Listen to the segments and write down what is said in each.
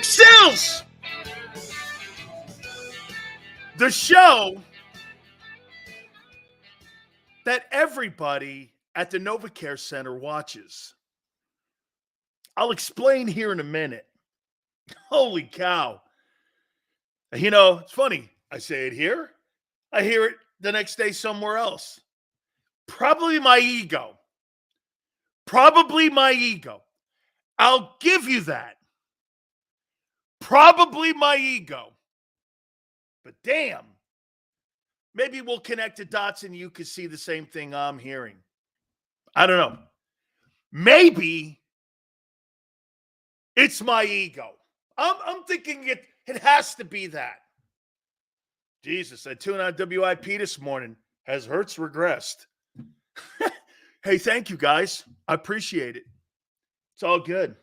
Sills! The show that everybody at the NovaCare Center watches. I'll explain here in a minute. Holy cow. You know, it's funny. I say it here. I hear it the next day somewhere else. Probably my ego. Probably my ego. I'll give you that. Probably my ego. But damn, maybe we'll connect the dots and you can see the same thing I'm hearing. I don't know. Maybe it's my ego. I'm thinking it has to be that. Jesus, I tuned on WIP this morning. Has Hertz regressed? Hey, thank you, guys. I appreciate it. It's all good.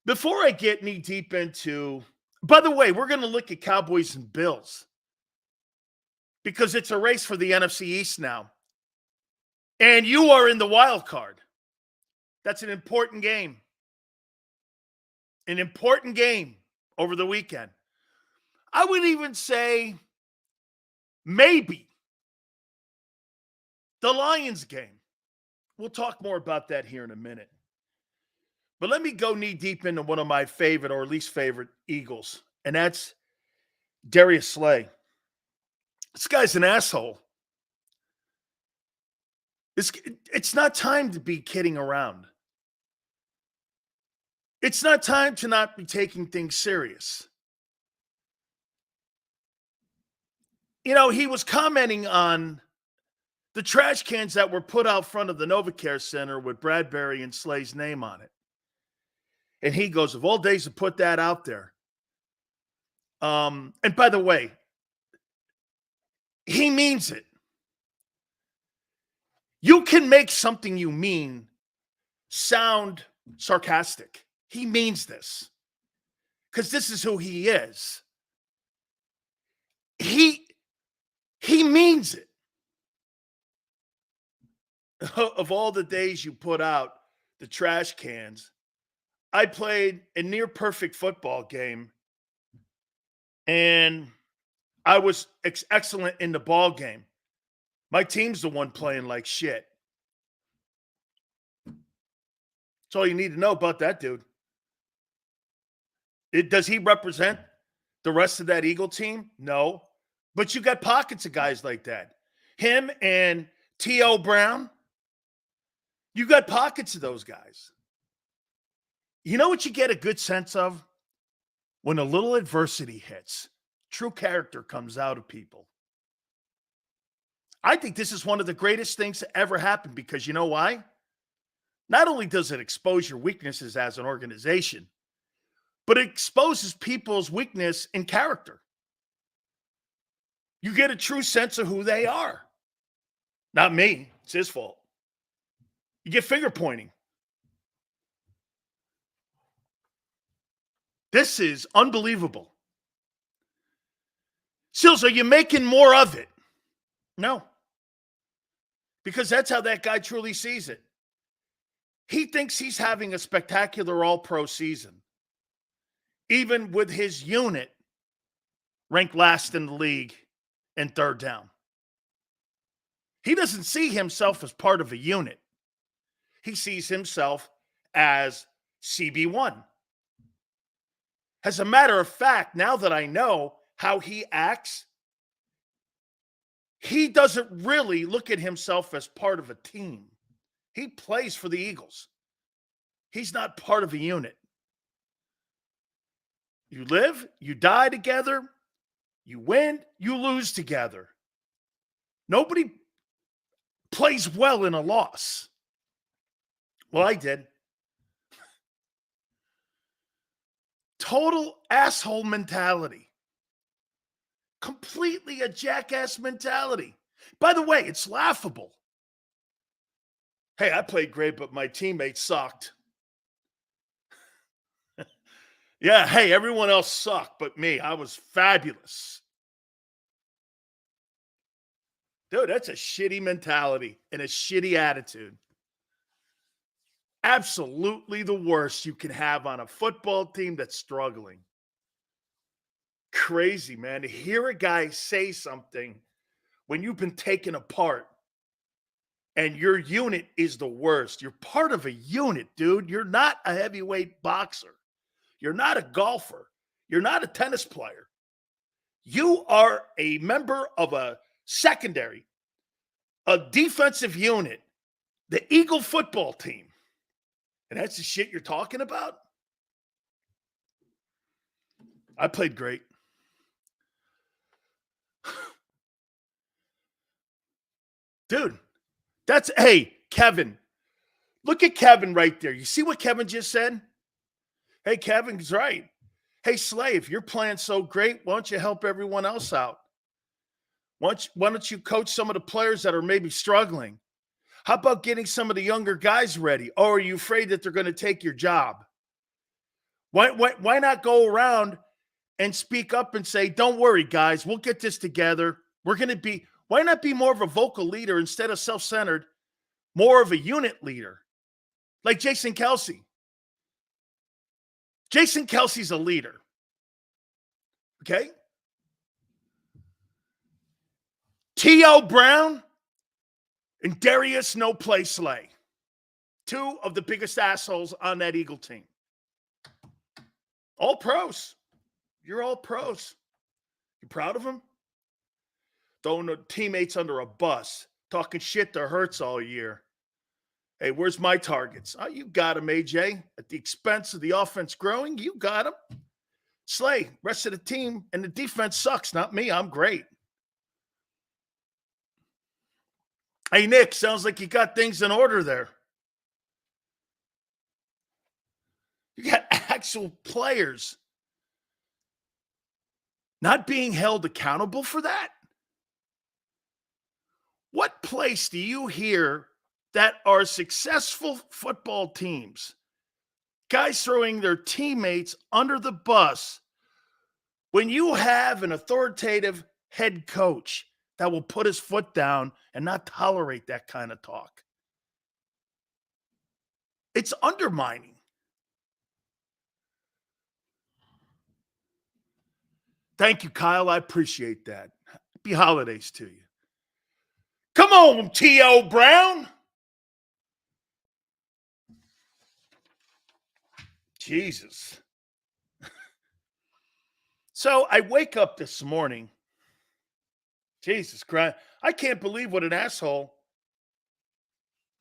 Before I get knee deep into, by the way, we're going to look at Cowboys and Bills because it's a race for the NFC East now. And you are in the wild card. That's an important game. An important game over the weekend. I would even say maybe the Lions game. We'll talk more about that here in a minute. But let me go knee deep into one of my favorite or least favorite Eagles, and that's Darius Slay. This guy's an asshole. It's not time to be kidding around. It's not time to not be taking things serious. You know, he was commenting on the trash cans that were put out front of the NovaCare Center with Bradbury and Slay's name on it. And he goes, of all days to put that out there. And by the way, he means it. You can make something you mean sound sarcastic. He means this because this is who he is. He means it. Of all the days you put out the trash cans, I played a near perfect football game, and I was excellent in the ball game. My team's the one playing like shit. That's all you need to know about that dude. Does he represent the rest of that Eagle team? No. But you got pockets of guys like that. Him and T.O. Brown. You got pockets of those guys. You know what you get a good sense of? When a little adversity hits, true character comes out of people. I think this is one of the greatest things to ever happen because you know why? Not only does it expose your weaknesses as an organization, but it exposes people's weakness in character. You get a true sense of who they are. Not me. It's his fault. You get finger pointing. This is unbelievable. Sills, are you making more of it? No. Because that's how that guy truly sees it. He thinks he's having a spectacular all-pro season. Even with his unit ranked last in the league in third down. He doesn't see himself as part of a unit. He sees himself as CB1. As a matter of fact, now that I know how he acts, he doesn't really look at himself as part of a team. He plays for the Eagles. He's not part of a unit. You live, you die together, you win, you lose together. Nobody plays well in a loss. Well, I did. Total asshole mentality. Completely a jackass mentality. By the way, it's laughable. Hey, I played great, but my teammates sucked. Yeah, hey, everyone else sucked, but me. I was fabulous. Dude, that's a shitty mentality and a shitty attitude. absolutely the worst you can have on a football team that's struggling. Crazy, man, to hear a guy say something when you've been taken apart and your unit is the worst. You're part of a unit, dude. You're not a heavyweight boxer. You're not a golfer. You're not a tennis player. You are a member of a secondary, a defensive unit, the Eagle football team. And that's the shit you're talking about? I played great. Dude, hey, Kevin. Look at Kevin right there. You see what Kevin just said? Hey, Kevin's right. Hey, Slay, if you're playing so great, why don't you help everyone else out? Why don't you coach some of the players that are maybe struggling? How about getting some of the younger guys ready? Or are you afraid that they're going to take your job? Why not go around and speak up and say, don't worry, guys, we'll get this together. Why not be more of a vocal leader instead of self-centered, more of a unit leader? Like Jason Kelce. Jason Kelce's a leader. Okay? T.O. Brown and Darius No Play Slay. Two of the biggest assholes on that Eagle team. All pros. You're all pros. You proud of them? Throwing the teammates under a bus. Talking shit to Hurts all year. Hey, where's my targets? Oh, you got them, AJ. At the expense of the offense growing, you got them. Slay, rest of the team, and the defense sucks. Not me. I'm great. Hey, Nick, sounds like you got things in order there. You got actual players not being held accountable for that? What place do you hear that are successful football teams, guys throwing their teammates under the bus, when you have an authoritative head coach that will put his foot down and not tolerate that kind of talk? It's undermining. Thank you, Kyle. I appreciate that. Happy holidays to you. Come on, T.O. Brown. Jesus. So I wake up this morning. Jesus Christ. I can't believe what an asshole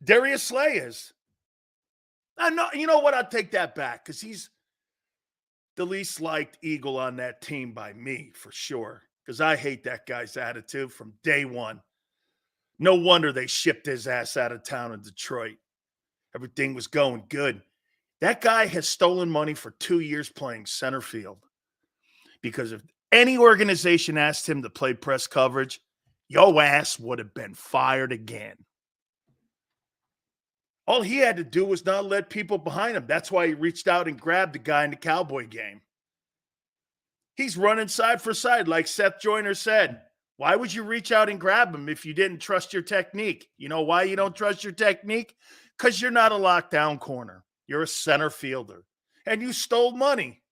Darius Slay is. You know what? I'll take that back because he's the least liked Eagle on that team by me, for sure, because I hate that guy's attitude from day one. No wonder they shipped his ass out of town in Detroit. Everything was going good. That guy has stolen money for 2 years playing center field, because if any organization asked him to play press coverage, your ass would have been fired again. All he had to do was not let people behind him. That's why he reached out and grabbed the guy in the Cowboy game. He's running side for side, like Seth Joyner said. Why would you reach out and grab him if you didn't trust your technique? You know why you don't trust your technique? Because you're not a lockdown corner. You're a center fielder. And you stole money.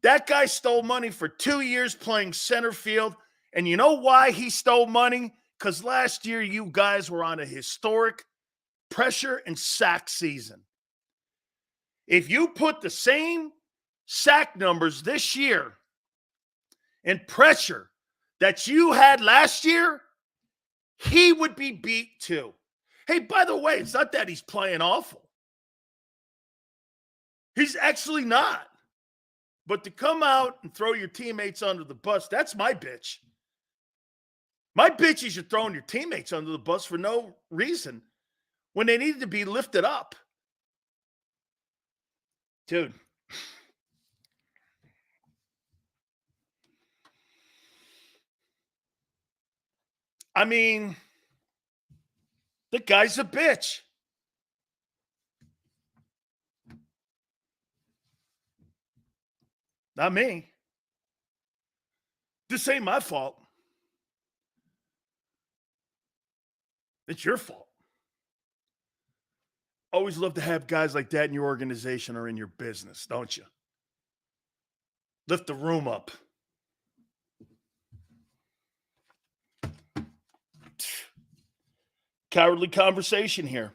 That guy stole money for 2 years playing center field. And you know why he stole money? Because last year you guys were on a historic pressure and sack season. If you put the same sack numbers this year and pressure that you had last year, he would be beat too. Hey, by the way, it's not that he's playing awful. He's actually not. But to come out and throw your teammates under the bus, that's my bitch. My bitch is you're throwing your teammates under the bus for no reason when they needed to be lifted up. Dude. I mean, the guy's a bitch. Not me. This ain't my fault. It's your fault. Always love to have guys like that in your organization or in your business, don't you? Lift the room up. Cowardly conversation here.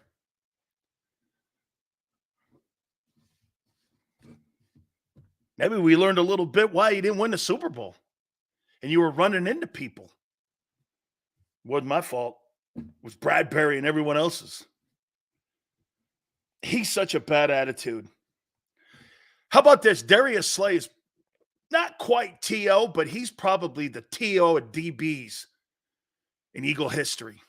Maybe we learned a little bit why you didn't win the Super Bowl and you were running into people. Wasn't my fault. It was Bradbury and everyone else's. He's such a bad attitude. How about this? Darius Slay is not quite T.O., but he's probably the T.O. of DBs in Eagle history.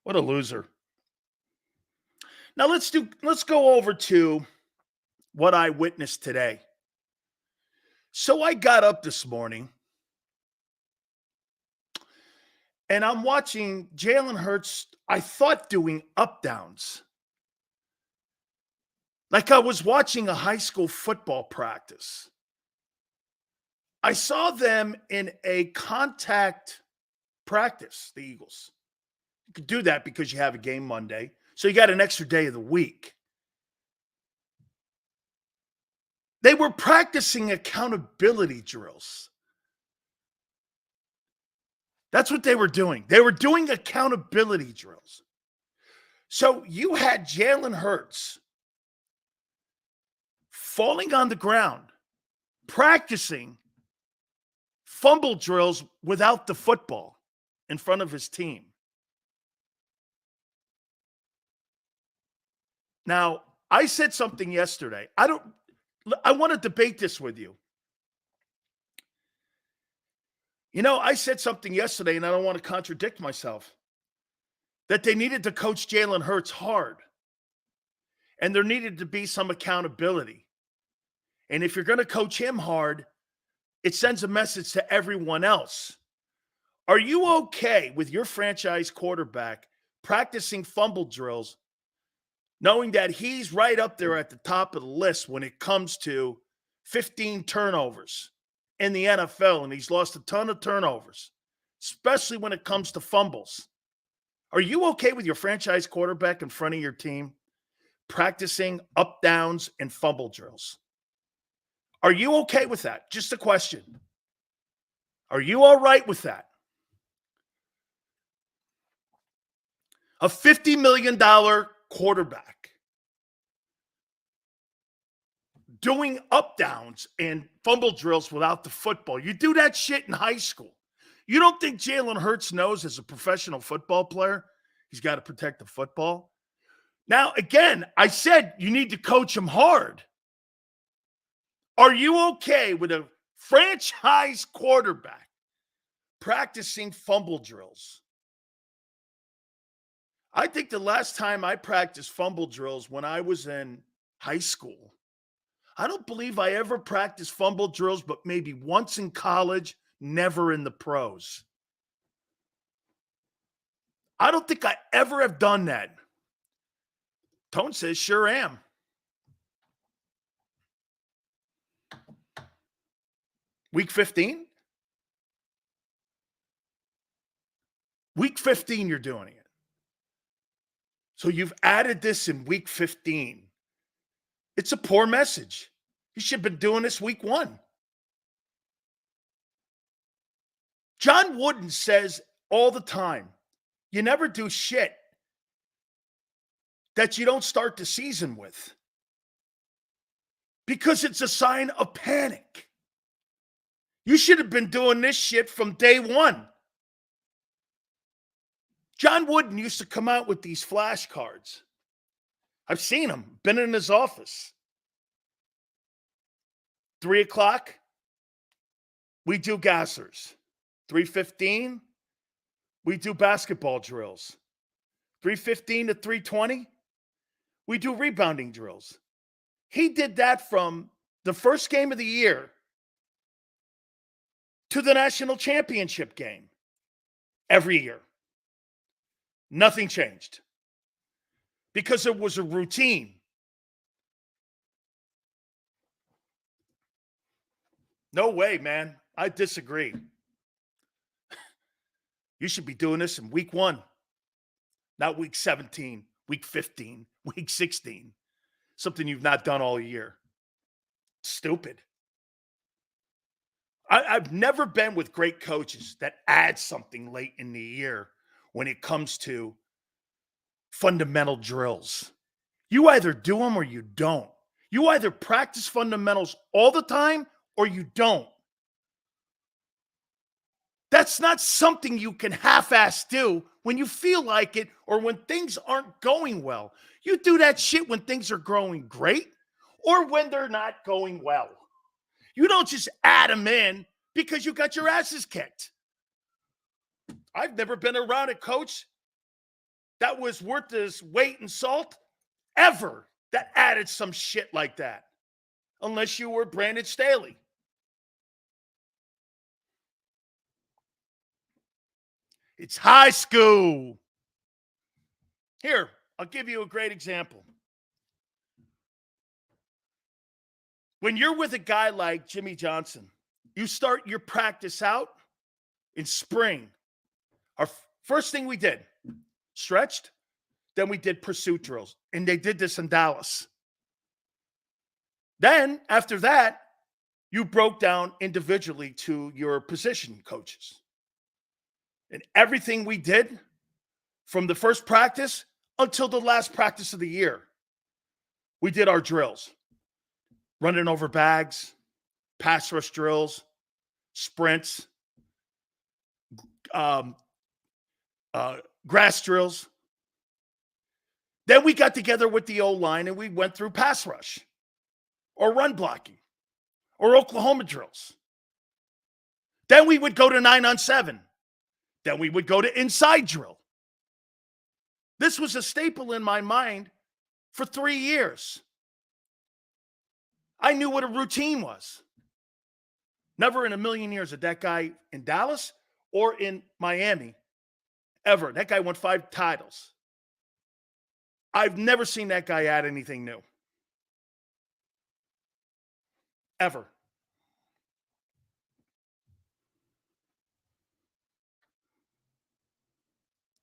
What a loser. Now let's go over to what I witnessed today. So I got up this morning and I'm watching Jalen Hurts, I thought, doing up downs. Like I was watching a high school football practice. I saw them in a contact practice, the Eagles. You could do that because you have a game Monday. So you got an extra day of the week. They were practicing accountability drills. That's what they were doing. They were doing accountability drills. So you had Jalen Hurts falling on the ground, practicing fumble drills without the football in front of his team. Now, I said something yesterday. I want to debate this with you. You know, I said something yesterday, and I don't want to contradict myself, that they needed to coach Jalen Hurts hard, and there needed to be some accountability. And if you're going to coach him hard, it sends a message to everyone else. Are you okay with your franchise quarterback practicing fumble drills, knowing that he's right up there at the top of the list when it comes to 15 turnovers in the NFL, and he's lost a ton of turnovers, especially when it comes to fumbles? Are you okay with your franchise quarterback in front of your team practicing up, downs, and fumble drills? Are you okay with that? Just a question. Are you all right with that? A $50 million quarterback doing up, downs, and fumble drills without the football. You do that shit in high school. You don't think Jalen Hurts knows as a professional football player he's got to protect the football? Now, again, I said you need to coach him hard. Are you okay with a franchise quarterback practicing fumble drills? I think the last time I practiced fumble drills when I was in high school. I don't believe I ever practiced fumble drills, but maybe once in college, never in the pros. I don't think I ever have done that. Tone says, sure am. Week 15? Week 15, you're doing it. So you've added this in week 15. It's a poor message. You should have been doing this week 1. John Wooden says all the time, you never do shit that you don't start the season with, because it's a sign of panic. You should have been doing this shit from day 1. John Wooden used to come out with these flashcards. I've seen him, been in his office. 3 o'clock, we do gassers. 3:15, we do basketball drills. 3:15 to 3:20, we do rebounding drills. He did that from the first game of the year to the national championship game every year. Nothing changed because it was a routine. No way, man. I disagree. You should be doing this in week 1, not week 17, week 15, week 16. Something you've not done all year. Stupid. I've never been with great coaches that add something late in the year when it comes to fundamental drills. You either do them or you don't. You either practice fundamentals all the time or you don't. That's not something you can half-ass do when you feel like it or when things aren't going well. You do that shit when things are going great or when they're not going well. You don't just add them in because you got your asses kicked. I've never been around a coach that was worth his weight in salt ever that added some shit like that. Unless you were Brandon Staley. It's high school. Here, I'll give you a great example. When you're with a guy like Jimmy Johnson, you start your practice out in spring. Our first thing we did, stretched, then we did pursuit drills. And they did this in Dallas. Then, after that, you broke down individually to your position coaches. And everything we did from the first practice until the last practice of the year, we did our drills. Running over bags, pass rush drills, sprints, grass drills. Then we got together with the O-line and we went through pass rush or run blocking or Oklahoma drills. Then we would go to 9-on-7. Then we would go to inside drill. This was a staple in my mind for 3 years. I knew what a routine was. Never in a million years did that guy in Dallas or in Miami ever. That guy won 5 titles. I've never seen that guy add anything new. Ever.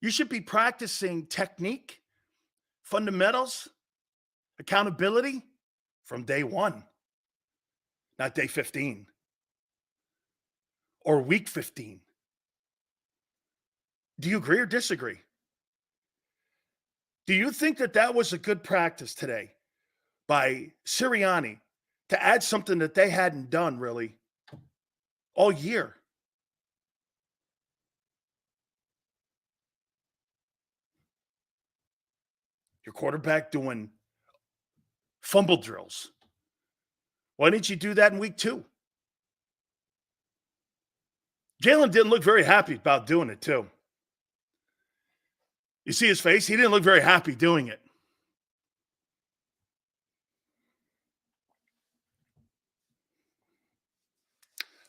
You should be practicing technique, fundamentals, accountability from day 1, not day 15 or week 15. Do you agree or disagree? Do you think that that was a good practice today by Sirianni to add something that they hadn't done really all year? Your quarterback doing fumble drills. Why didn't you do that in week 2? Jalen didn't look very happy about doing it too. You see his face? He didn't look very happy doing it.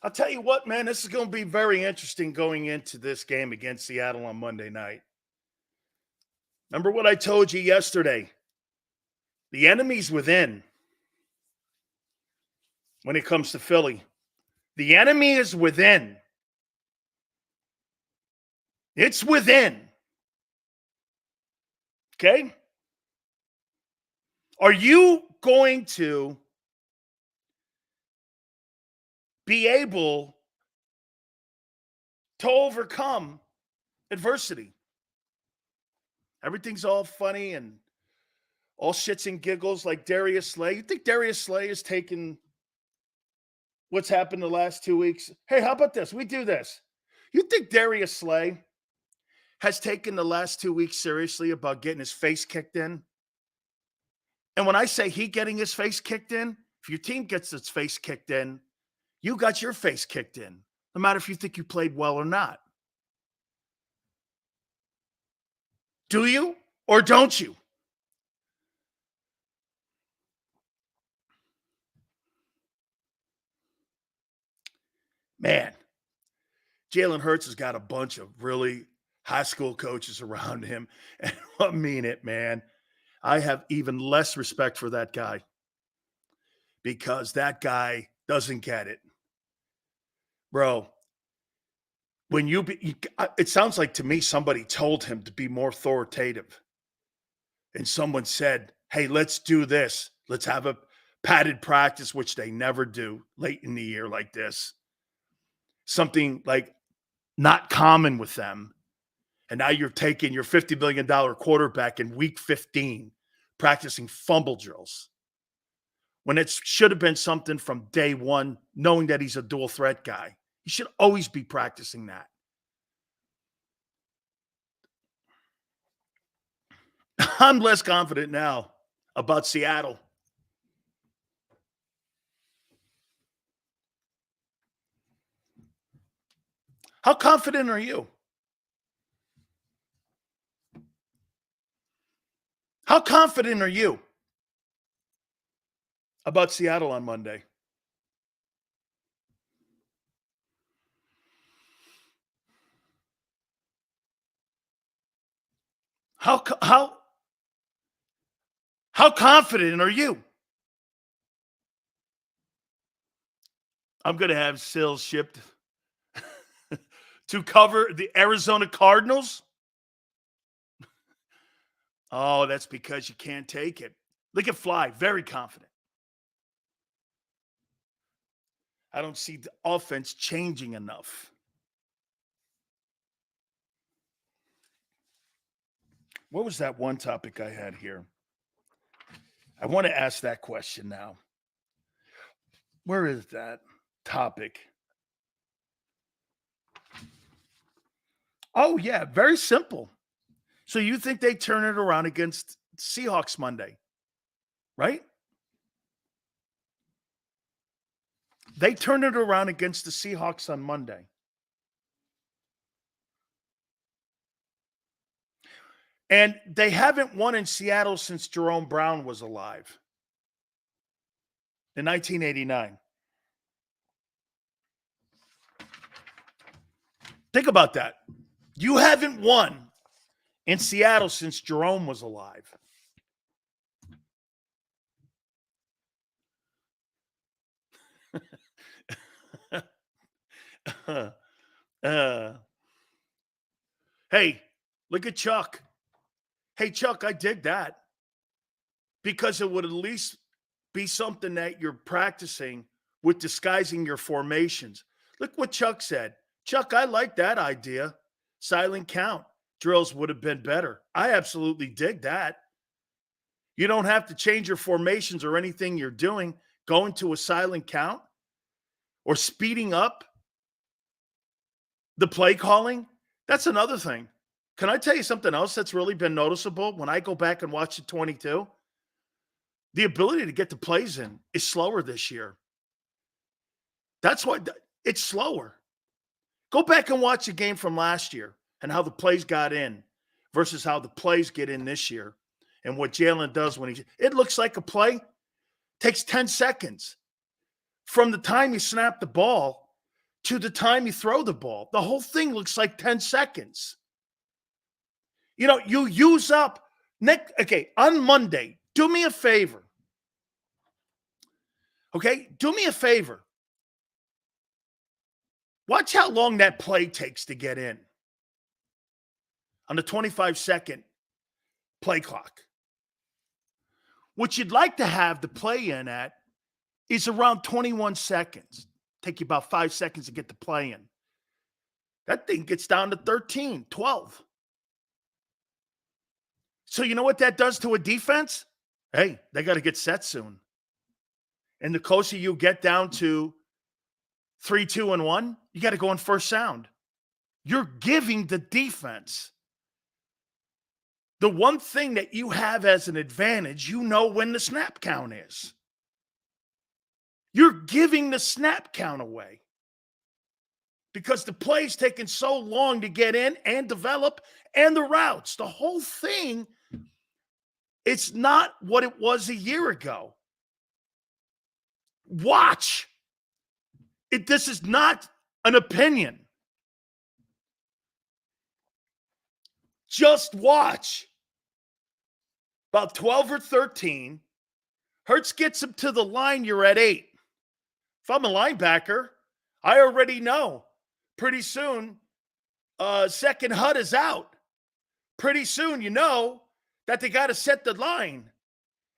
I'll tell you what, man, this is going to be very interesting going into this game against Seattle on Monday night. Remember what I told you yesterday? The enemy's within when it comes to Philly. The enemy is within. It's within. Okay? Are you going to be able to overcome adversity? Everything's all funny and all shits and giggles like Darius Slay. You think Darius Slay is taking what's happened the last 2 weeks? Hey, how about this? We do this. You think Darius Slay has taken the last 2 weeks seriously about getting his face kicked in? And when I say he getting his face kicked in, if your team gets its face kicked in, you got your face kicked in, no matter if you think you played well or not. Do you or don't you? Man, Jalen Hurts has got a bunch of really high school coaches around him. And I mean it, man. I have even less respect for that guy because that guy doesn't get it. Bro, when it sounds like to me somebody told him to be more authoritative. And someone said, hey, let's do this. Let's have a padded practice, which they never do late in the year like this. Something like not common with them. And now you're taking your $50 million quarterback in week 15, practicing fumble drills. When it should have been something from day one, knowing that he's a dual threat guy. He should always be practicing that. I'm less confident now about Seattle. How confident are you? How confident are you about Seattle on Monday? How confident are you? I'm going to have Sills shipped to cover the Arizona Cardinals. Oh, that's because you can't take it. Look at Fly, very confident. I don't see the offense changing enough. What was that one topic I had here? I want to ask that question now. Where is that topic? Oh, yeah, very simple. So you think they turn it around against Seahawks Monday, right? They turn it around against the Seahawks on Monday. And they haven't won in Seattle since Jerome Brown was alive in 1989. Think about that. You haven't won in Seattle since Jerome was alive. Hey, look at Chuck. Hey, Chuck, I dig that. Because it would at least be something that you're practicing with disguising your formations. Look what Chuck said. Chuck, I like that idea. Silent count drills would have been better. I absolutely dig that. You don't have to change your formations or anything you're doing. Going to a silent count or speeding up the play calling. That's another thing. Can I tell you something else that's really been noticeable when I go back and watch the 22? The ability to get the plays in is slower this year. That's why it's slower. Go back and watch the game from last year and how the plays got in versus how the plays get in this year and what Jalen does when it looks like a play takes 10 seconds from the time you snap the ball to the time you throw the ball. The whole thing looks like 10 seconds. You know, you use up on Monday, do me a favor. Okay, do me a favor. Watch how long that play takes to get in on the 25-second play clock. What you'd like to have the play in at is around 21 seconds. Take you about 5 seconds to get the play in. That thing gets down to 13, 12. So you know what that does to a defense? Hey, they got to get set soon. And the closer you get down to 3, 2, and 1, you got to go on first sound. You're giving the defense the one thing that you have as an advantage. You know when the snap count is. You're giving the snap count away because the play's taking so long to get in and develop, and the routes, the whole thing, it's not what it was a year ago. Watch. This is not an opinion. Just watch. About 12 or 13. Hurts gets him to the line, you're at 8. If I'm a linebacker, I already know. Pretty soon, second HUD is out. Pretty soon, you know that they got to set the line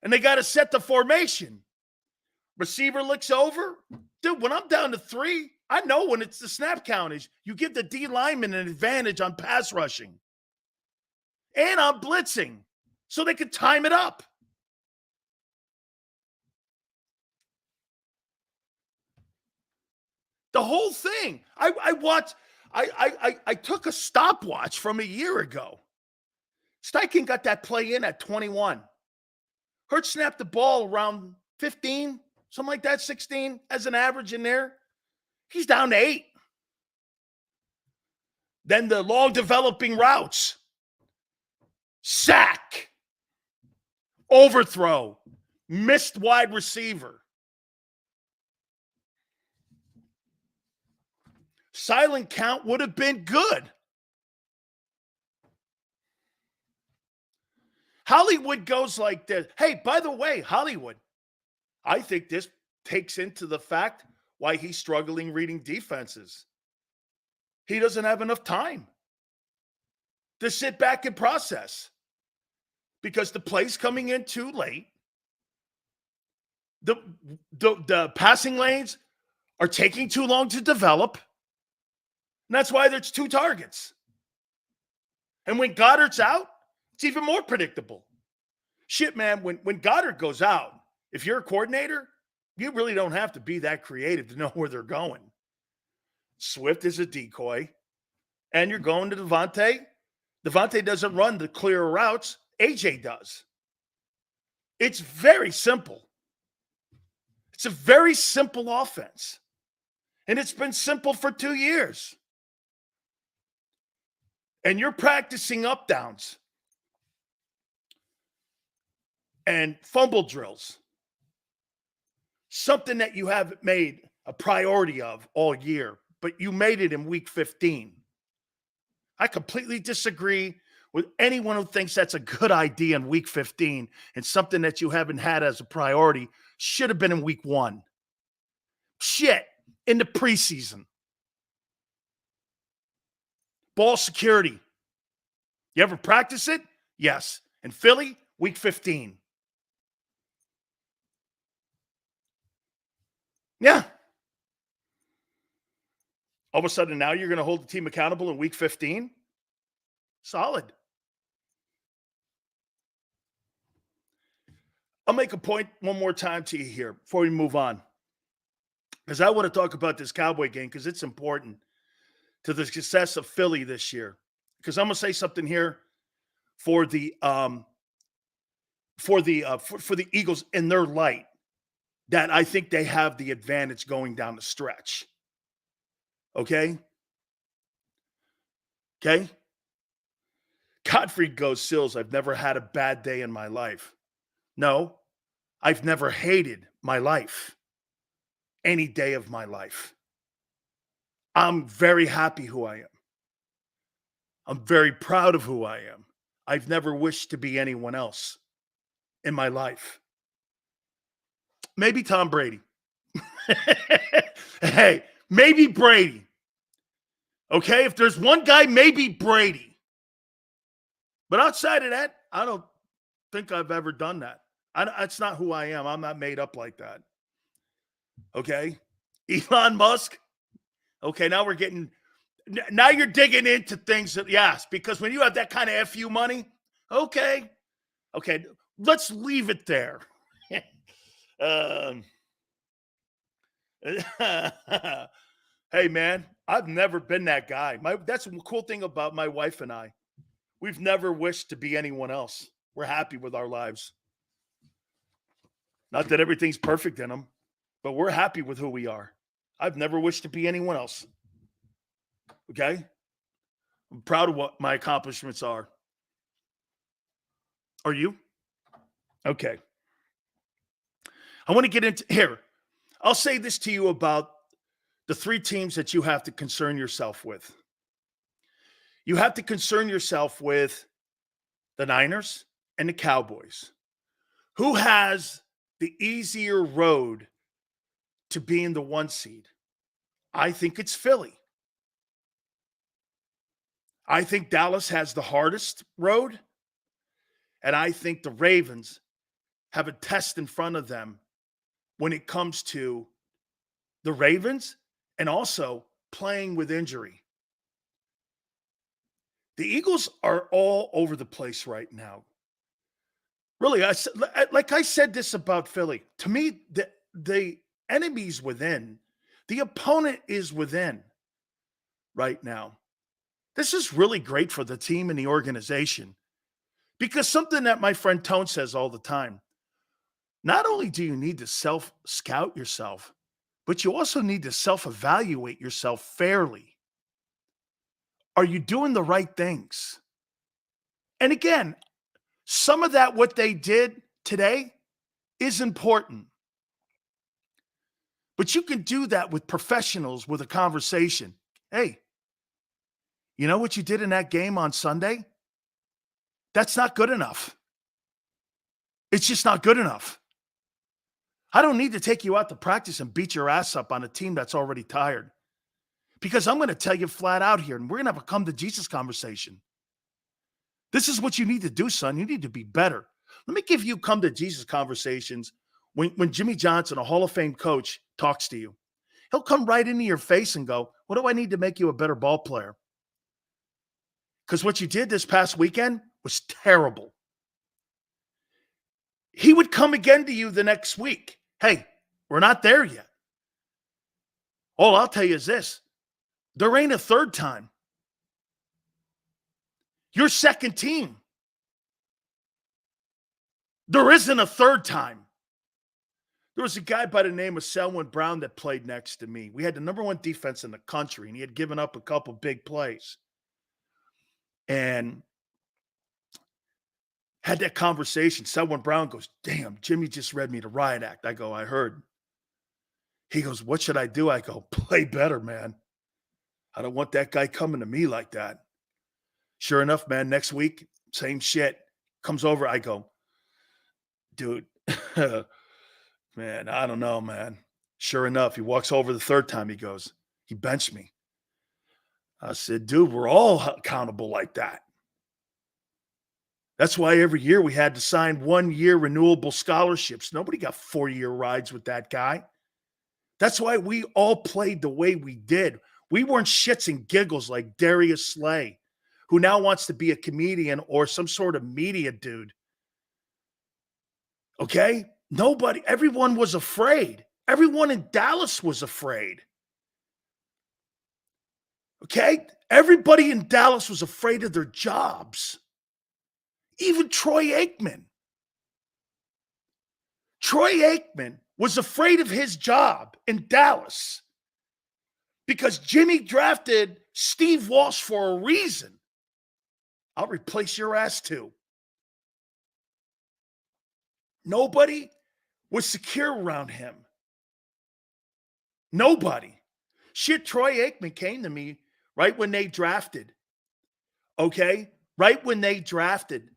and they got to set the formation. Receiver looks over. Dude, when I'm down to 3, I know when it's the snap count is. You give the D lineman an advantage on pass rushing and on blitzing so they can time it up. The whole thing. I took a stopwatch from a year ago. Steichen got that play in at 21. Hurts snapped the ball around 15, something like that, 16 as an average in there. He's down to 8. Then the long developing routes. Sack. Overthrow. Missed wide receiver. Silent count would have been good. Hollywood goes like this. Hey, by the way, Hollywood, I think this takes into the fact why he's struggling reading defenses. He doesn't have enough time to sit back and process because the play's coming in too late. The passing lanes are taking too long to develop. And that's why there's 2 targets. And when Goddard's out, it's even more predictable. Shit, man, when Goddard goes out, if you're a coordinator, you really don't have to be that creative to know where they're going. Swift is a decoy, and you're going to Devontae. Devontae doesn't run the clear routes. AJ does. It's very simple. It's a very simple offense. And it's been simple for 2 years. And you're practicing up downs and fumble drills, something that you haven't made a priority of all year, but you made it in week 15. I completely disagree with anyone who thinks that's a good idea in week 15 and something that you haven't had as a priority should have been in week 1. Shit, in the preseason. Ball security. You ever practice it? Yes. In Philly, week 15. Yeah. All of a sudden now you're going to hold the team accountable in week 15? Solid. I'll make a point one more time to you here before we move on. Because I want to talk about this Cowboy game because it's important to the success of Philly this year. Because I'm going to say something here for the Eagles in their light that I think they have the advantage going down the stretch. Okay? Okay? Godfrey goes, Sills, I've never had a bad day in my life. No, I've never hated my life. Any day of my life. I'm very happy who I am. I'm very proud of who I am. I've never wished to be anyone else in my life. Maybe Tom Brady. Hey, maybe Brady. Okay, if there's one guy, maybe Brady. But outside of that, I don't think I've ever done that. That's not who I am. I'm not made up like that. Okay? Elon Musk. Okay, now you're digging into things that, yes, because when you have that kind of FU money, okay, let's leave it there. Hey, man, I've never been that guy. That's the cool thing about my wife and I. We've never wished to be anyone else. We're happy with our lives. Not that everything's perfect in them, but we're happy with who we are. I've never wished to be anyone else. Okay? I'm proud of what my accomplishments are. Are you? Okay. I want to get into here. I'll say this to you about the 3 teams that you have to concern yourself with. You have to concern yourself with the Niners and the Cowboys. Who has the easier road to being the 1 seed? I think it's Philly. I think Dallas has the hardest road, and I think the Ravens have a test in front of them when it comes to the Ravens and also playing with injury. The Eagles are all over the place right now. Really, like I said this about Philly. To me, the enemy's within. The opponent is within right now. This is really great for the team and the organization because something that my friend Tone says all the time, not only do you need to self-scout yourself, but you also need to self-evaluate yourself fairly. Are you doing the right things? And again, some of that, what they did today, is important. But you can do that with professionals with a conversation. Hey, you know what you did in that game on Sunday? That's not good enough. It's just not good enough. I don't need to take you out to practice and beat your ass up on a team that's already tired. Because I'm going to tell you flat out here, and we're going to have a come to Jesus conversation. This is what you need to do, son. You need to be better. Let me give you come to Jesus conversations when Jimmy Johnson, a Hall of Fame coach, talks to you. He'll come right into your face and go, what do I need to make you a better ball player? Because what you did this past weekend was terrible. He would come again to you the next week. Hey, we're not there yet. All I'll tell you is this. There ain't a third time. Your second team. There isn't a third time. There was a guy by the name of Selwyn Brown that played next to me. We had the number one defense in the country, and he had given up a couple big plays. And had that conversation. Selwyn Brown goes, damn, Jimmy just read me the riot act. I go, I heard. He goes, what should I do? I go, play better, man. I don't want that guy coming to me like that. Sure enough, man, next week, same shit. Comes over, I go, dude, man, I don't know, man. Sure enough, he walks over the third time, he goes, he benched me. I said, dude, we're all accountable like that. That's why every year we had to sign 1-year renewable scholarships. Nobody got 4-year rides with that guy. That's why we all played the way we did. We weren't shits and giggles like Darius Slay, who now wants to be a comedian or some sort of media dude. Okay? Nobody, everyone was afraid. Everyone in Dallas was afraid. Okay? Everybody in Dallas was afraid of their jobs. Even Troy Aikman. Troy Aikman was afraid of his job in Dallas because Jimmy drafted Steve Walsh for a reason. I'll replace your ass too. Nobody was secure around him. Nobody. Shit, Troy Aikman came to me right when they drafted. Okay? Right when they drafted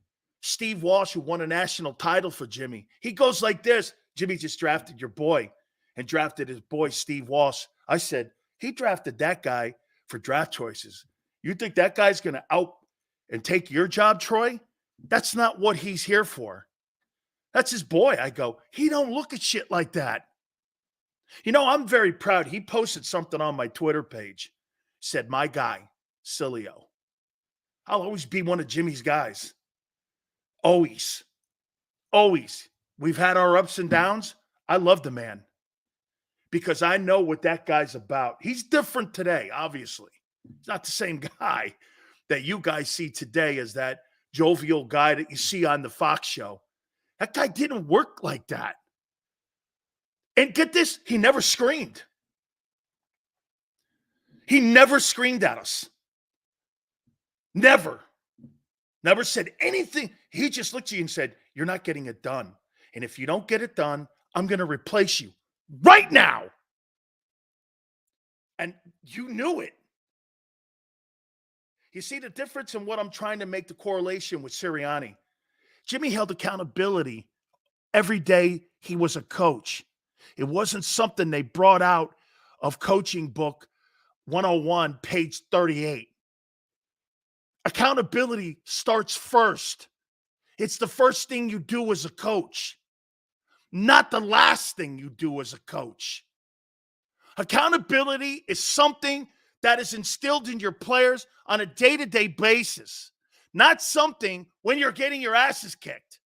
Steve Walsh, who won a national title for Jimmy. He goes like this, Jimmy just drafted your boy and drafted his boy, Steve Walsh. I said, he drafted that guy for draft choices. You think that guy's going to out and take your job, Troy? That's not what he's here for. That's his boy. I go, he don't look at shit like that. You know, I'm very proud. He posted something on my Twitter page. Said, my guy, Sileo. I'll always be one of Jimmy's guys. Always. Always. We've had our ups and downs. I love the man because I know what that guy's about. He's different today, obviously. He's not the same guy that you guys see today as that jovial guy that you see on the Fox show. That guy didn't work like that. And get this, he never screamed. He never screamed at us. Never. Never said anything. He just looked at you and said, you're not getting it done. And if you don't get it done, I'm going to replace you right now. And you knew it. You see the difference in what I'm trying to make the correlation with Sirianni. Jimmy held accountability every day he was a coach. It wasn't something they brought out of Coaching Book 101, page 38. Accountability starts first. It's the first thing you do as a coach, not the last thing you do as a coach. Accountability is something that is instilled in your players on a day-to-day basis, not something when you're getting your asses kicked.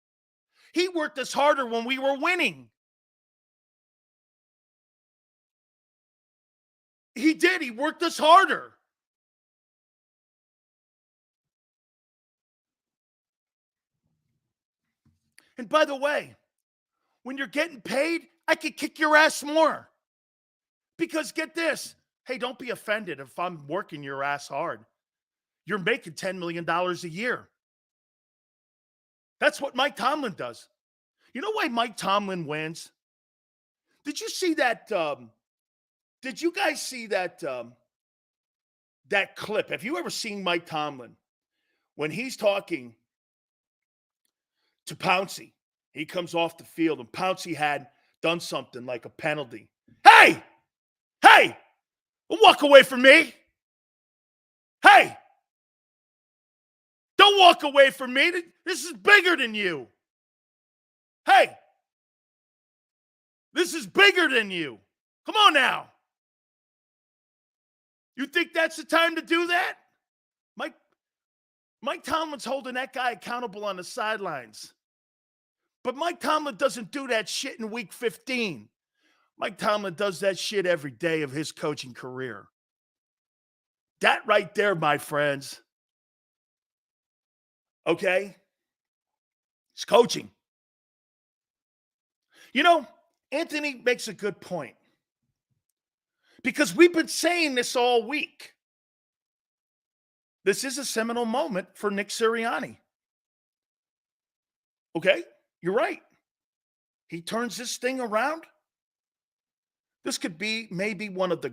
He worked us harder when we were winning. He did. He worked us harder. And by the way, when you're getting paid, I could kick your ass more. Because get this. Hey, don't be offended if I'm working your ass hard. You're making $10 million a year. That's what Mike Tomlin does. You know why Mike Tomlin wins? Did you see that? Did you guys see that that clip? Have you ever seen Mike Tomlin when he's talking to Pouncey? He comes off the field and Pouncey had done something like a penalty. Hey! Hey! Walk away from me. Hey! Don't walk away from me. This is bigger than you. Hey! This is bigger than you. Come on now. You think that's the time to do that? Mike Tomlin's holding that guy accountable on the sidelines. But Mike Tomlin doesn't do that shit in week 15. Mike Tomlin does that shit every day of his coaching career. That right there, my friends. Okay? It's coaching. You know, Anthony makes a good point. Because we've been saying this all week. This is a seminal moment for Nick Sirianni. Okay? You're right. He turns this thing around. This could be maybe one of the,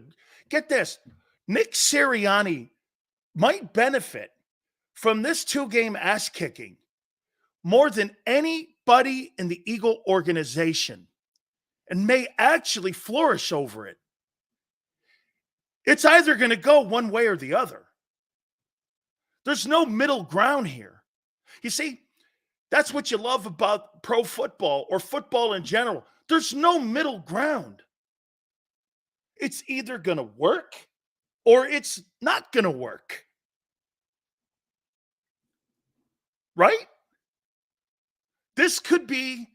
get this, Nick Sirianni might benefit from this 2-game ass kicking more than anybody in the Eagle organization and may actually flourish over it. It's either going to go one way or the other. There's no middle ground here. You see, that's what you love about pro football or football in general. There's no middle ground. It's either going to work or it's not going to work. Right? This could be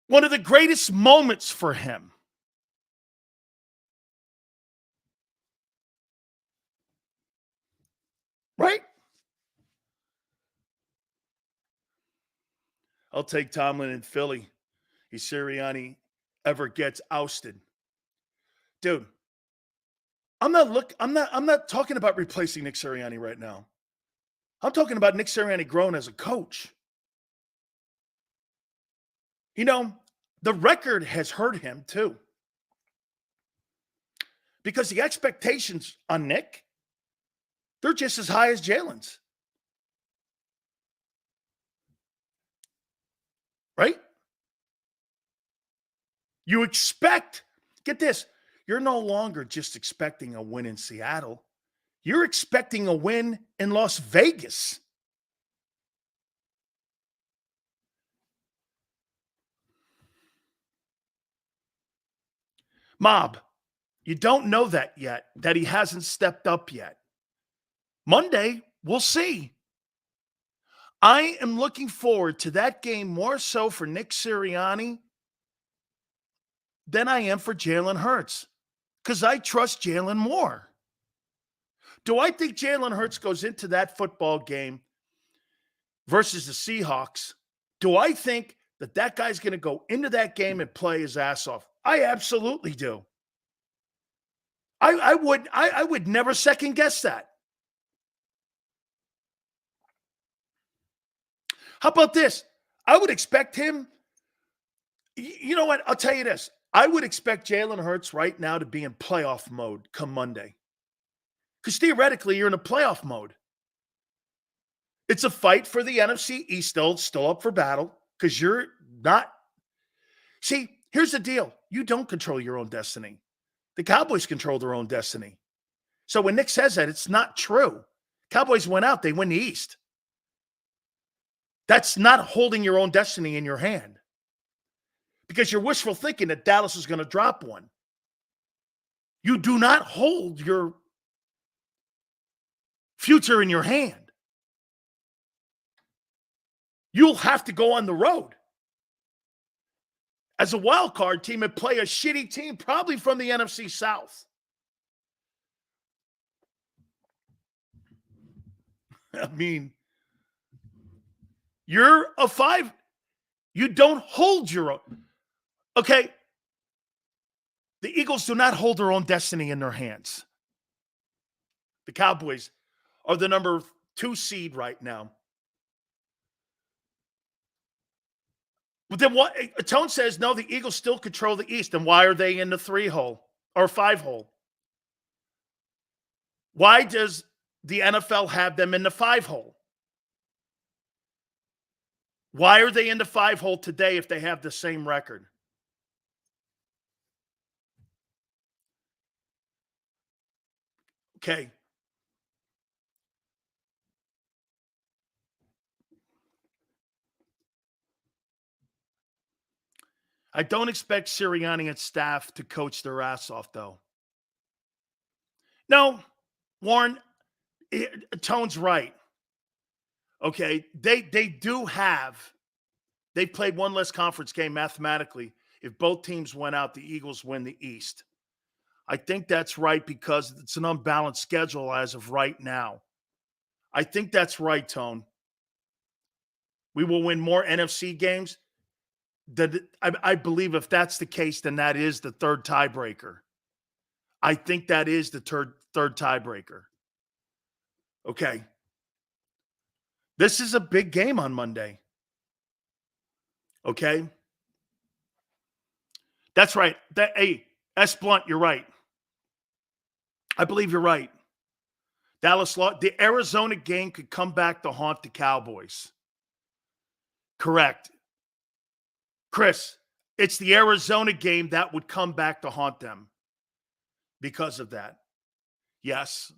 one of the greatest moments for him. Right? I'll take Tomlin in Philly. If Sirianni ever gets ousted. Dude, I'm not talking about replacing Nick Sirianni right now. I'm talking about Nick Sirianni growing as a coach. You know, the record has hurt him too. Because the expectations on Nick, they're just as high as Jalen's. Right? You expect, get this, you're no longer just expecting a win in Seattle. You're expecting a win in Las Vegas. Mob, you don't know that yet, that he hasn't stepped up yet. Monday, we'll see. I am looking forward to that game more so for Nick Sirianni than I am for Jalen Hurts because I trust Jalen more. Do I think Jalen Hurts goes into that football game versus the Seahawks? Do I think that that guy's going to go into that game and play his ass off? I absolutely do. I would never second guess that. How about this? I would expect him. You know what? I'll tell you this. I would expect Jalen Hurts right now to be in playoff mode come Monday. Because theoretically, you're in a playoff mode. It's a fight for the NFC East, still up for battle, because you're not. See, here's the deal. You don't control your own destiny. The Cowboys control their own destiny. So when Nick says that, it's not true. Cowboys went out, they win the East. That's not holding your own destiny in your hand. Because you're wishful thinking that Dallas is going to drop one. You do not hold your future in your hand. You'll have to go on the road as a wild card team and play a shitty team, probably from the NFC South. I mean, you're a 5. You don't hold your own. Okay. The Eagles do not hold their own destiny in their hands. The Cowboys are the number 2 seed right now. But then what? Tone says, no, the Eagles still control the East. And why are they in the 3 hole or 5 hole? Why does the NFL have them in the 5 hole? Why are they in the 5 hole today if they have the same record? Okay. I don't expect Sirianni and staff to coach their ass off, though. No, Warren, Tone's right. Okay, they do have. They played one less conference game mathematically. If both teams went out, the Eagles win the East. I think that's right because it's an unbalanced schedule as of right now. I think that's right, Tone. We will win more NFC games. I believe if that's the case, then that is the third tiebreaker. I think that is the third tiebreaker. Okay. This is a big game on Monday. Okay. That's right. Hey, S. Blunt, you're right. I believe you're right. Dallas, the Arizona game could come back to haunt the Cowboys. Correct. Chris, it's the Arizona game that would come back to haunt them because of that. Yes.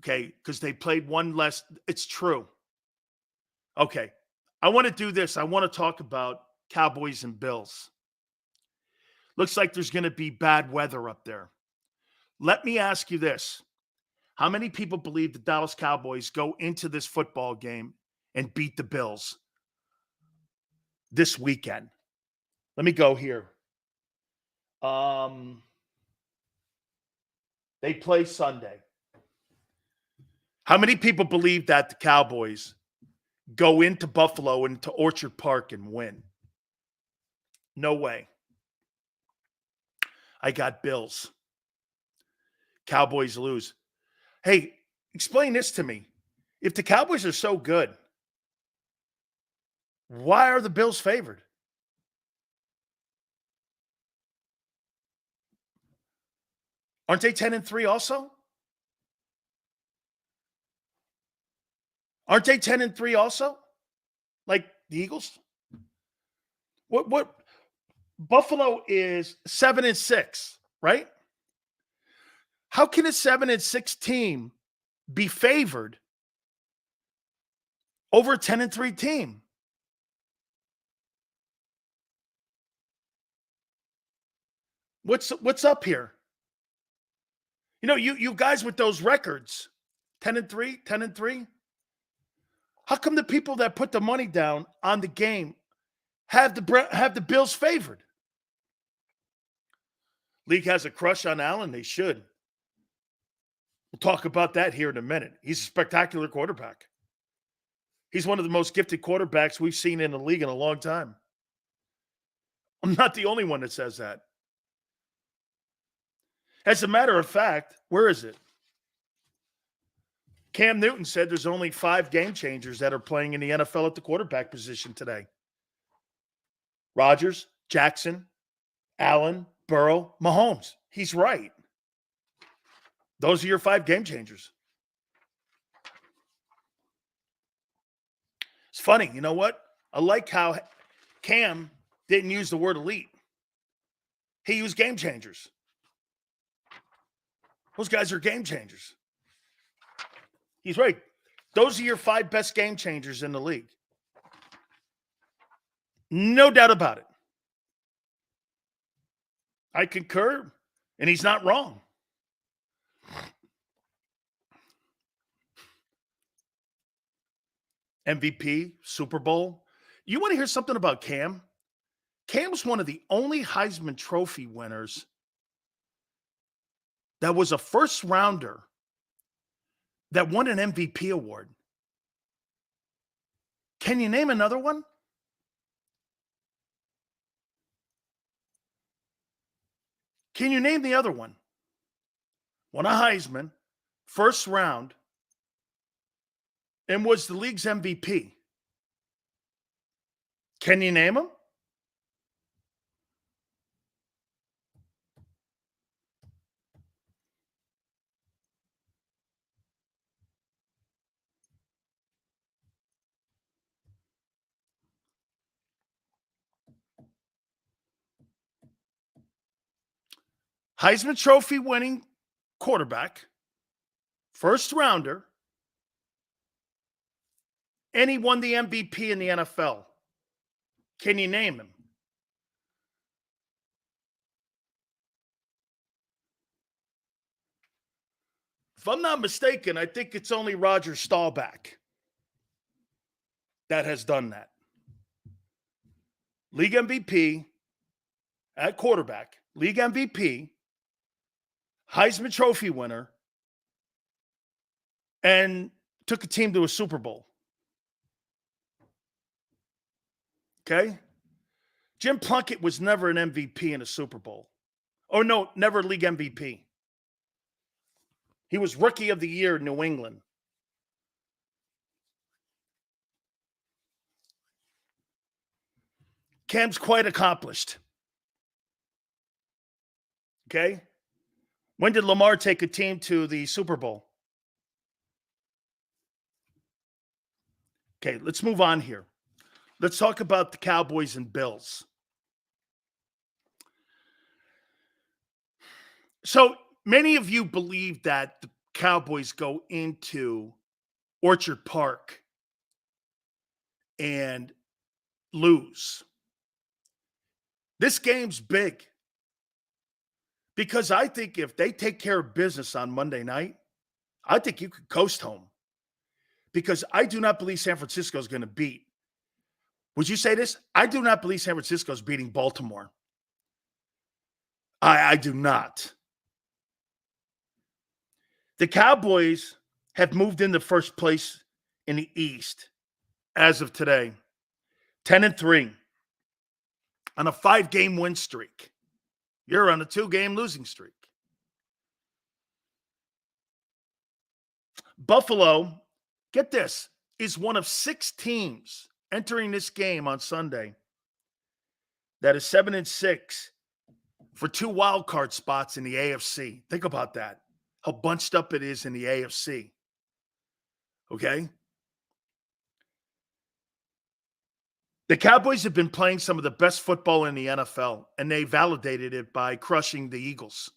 Okay, because they played one less. It's true. Okay. I want to do this. I want to talk about Cowboys and Bills. Looks like there's going to be bad weather up there. Let me ask you this. How many people believe the Dallas Cowboys go into this football game and beat the Bills this weekend? Let me go here. They play Sunday. How many people believe that the Cowboys go into Buffalo and to Orchard Park and win? No way. I got Bills. Cowboys lose. Hey, explain this to me. If the Cowboys are so good, why are the Bills favored? Aren't they 10-3 also? Aren't they 10-3 also? Like the Eagles? What Buffalo is 7-6, right? How can a 7-6 team be favored over a 10-3 team? What's up here? You know, you guys with those records, 10-3, 10-3. How come the people that put the money down on the game have the Bills favored? League has a crush on Allen. They should. We'll talk about that here in a minute. He's a spectacular quarterback. He's one of the most gifted quarterbacks we've seen in the league in a long time. I'm not the only one that says that. As a matter of fact, where is it? Cam Newton said there's only 5 game changers that are playing in the NFL at the quarterback position today. Rodgers, Jackson, Allen, Burrow, Mahomes. He's right. Those are your 5 game changers. It's funny. You know what? I like how Cam didn't use the word elite. He used game changers. Those guys are game changers. He's right. Those are your 5 best game changers in the league. No doubt about it. I concur, and he's not wrong. MVP, Super Bowl. You want to hear something about Cam? Cam's one of the only Heisman Trophy winners that was a first rounder that won an MVP award. Can you name another one? Can you name the other one? Won a Heisman, first round, and was the league's MVP. Can you name him? Heisman Trophy winning quarterback, first rounder, and he won the MVP in the NFL. Can you name him? If I'm not mistaken, I think it's only Roger Staubach that has done that. League MVP at quarterback, league MVP, Heisman Trophy winner, and took a team to a Super Bowl. Okay? Jim Plunkett was never an MVP in a Super Bowl. Oh, no, never league MVP. He was Rookie of the Year in New England. Cam's quite accomplished. Okay? When did Lamar take a team to the Super Bowl? Okay, let's move on here. Let's talk about the Cowboys and Bills. So many of you believe that the Cowboys go into Orchard Park and lose. This game's big because I think if they take care of business on Monday night, I think you could coast home because I do not believe San Francisco is going to beat. Would you say this? I do not believe San Francisco is beating Baltimore. I do not. The Cowboys have moved into first place in the East as of today, 10-3 on a 5-game win streak. You're on a 2-game losing streak. Buffalo, get this, is one of 6 teams entering this game on Sunday that is 7-6 for 2 wild card spots in the AFC. Think about that. How bunched up it is in the AFC. Okay? The Cowboys have been playing some of the best football in the NFL, and they validated it by crushing the Eagles.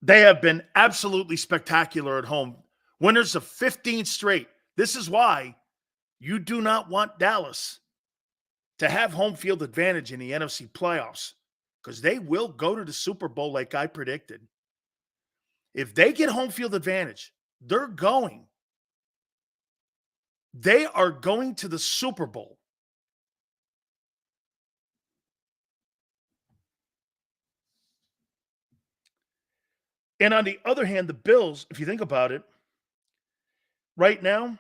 They have been absolutely spectacular at home. Winners of 15 straight. This is why you do not want Dallas to have home field advantage in the NFC playoffs, because they will go to the Super Bowl like I predicted. If they get home field advantage, they're going. They are going to the Super Bowl. And on the other hand, the Bills, if you think about it, right now,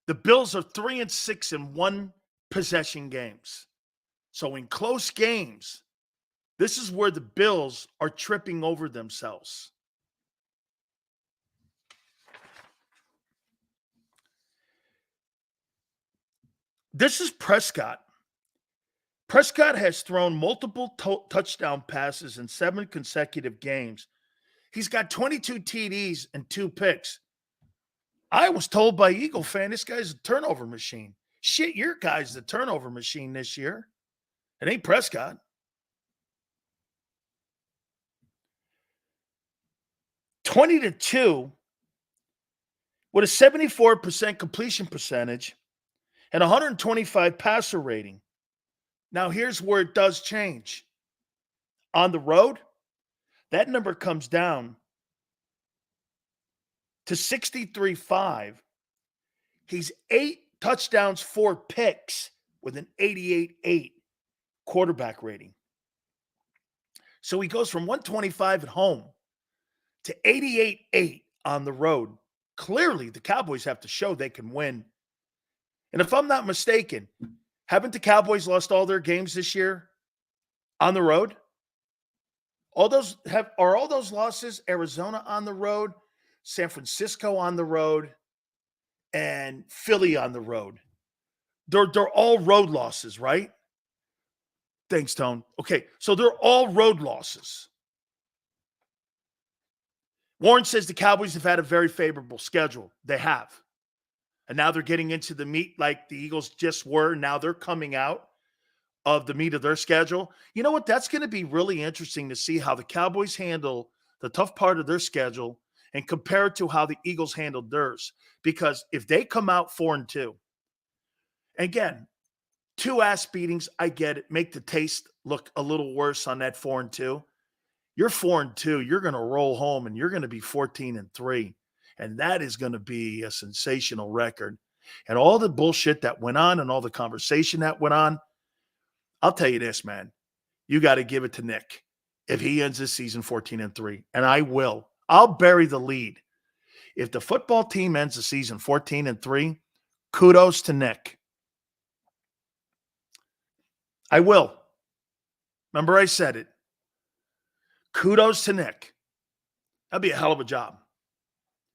the Bills are 3-6 in one-possession games. So in close games, this is where the Bills are tripping over themselves. This is Prescott. Prescott has thrown multiple touchdown passes in 7 consecutive games. He's got 22 TDs and 2 picks. I was told by Eagle fan, this guy's a turnover machine. Shit, your guy's the turnover machine this year. It ain't Prescott. 20-2 with a 74% completion percentage and 125 passer rating. Now, here's where it does change. On the road, that number comes down to 63.5. He's 8 touchdowns, 4 picks with an 88.8 quarterback rating. So he goes from 125 at home to 88.8 on the road. Clearly, the Cowboys have to show they can win. And if I'm not mistaken, haven't the Cowboys lost all their games this year on the road? Are all those losses Arizona on the road, San Francisco on the road, and Philly on the road? They're all road losses, right? Thanks, Tone. Okay, so they're all road losses. Warren says the Cowboys have had a very favorable schedule. They have. And now they're getting into the meat like the Eagles just were. Now they're coming out of the meat of their schedule. You know what? That's going to be really interesting to see how the Cowboys handle the tough part of their schedule and compare it to how the Eagles handled theirs. Because if they come out 4-2, again, 2 ass beatings, I get it. Make the taste look a little worse on that 4-2. You're 4-2. You're going to roll home and you're going to be 14-3. And that is going to be a sensational record. And all the bullshit that went on and all the conversation that went on, I'll tell you this, man. You got to give it to Nick if he ends this season 14-3. And I will. I'll bury the lead. If the football team ends the season 14-3, kudos to Nick. I will. Remember I said it. Kudos to Nick. That'd be a hell of a job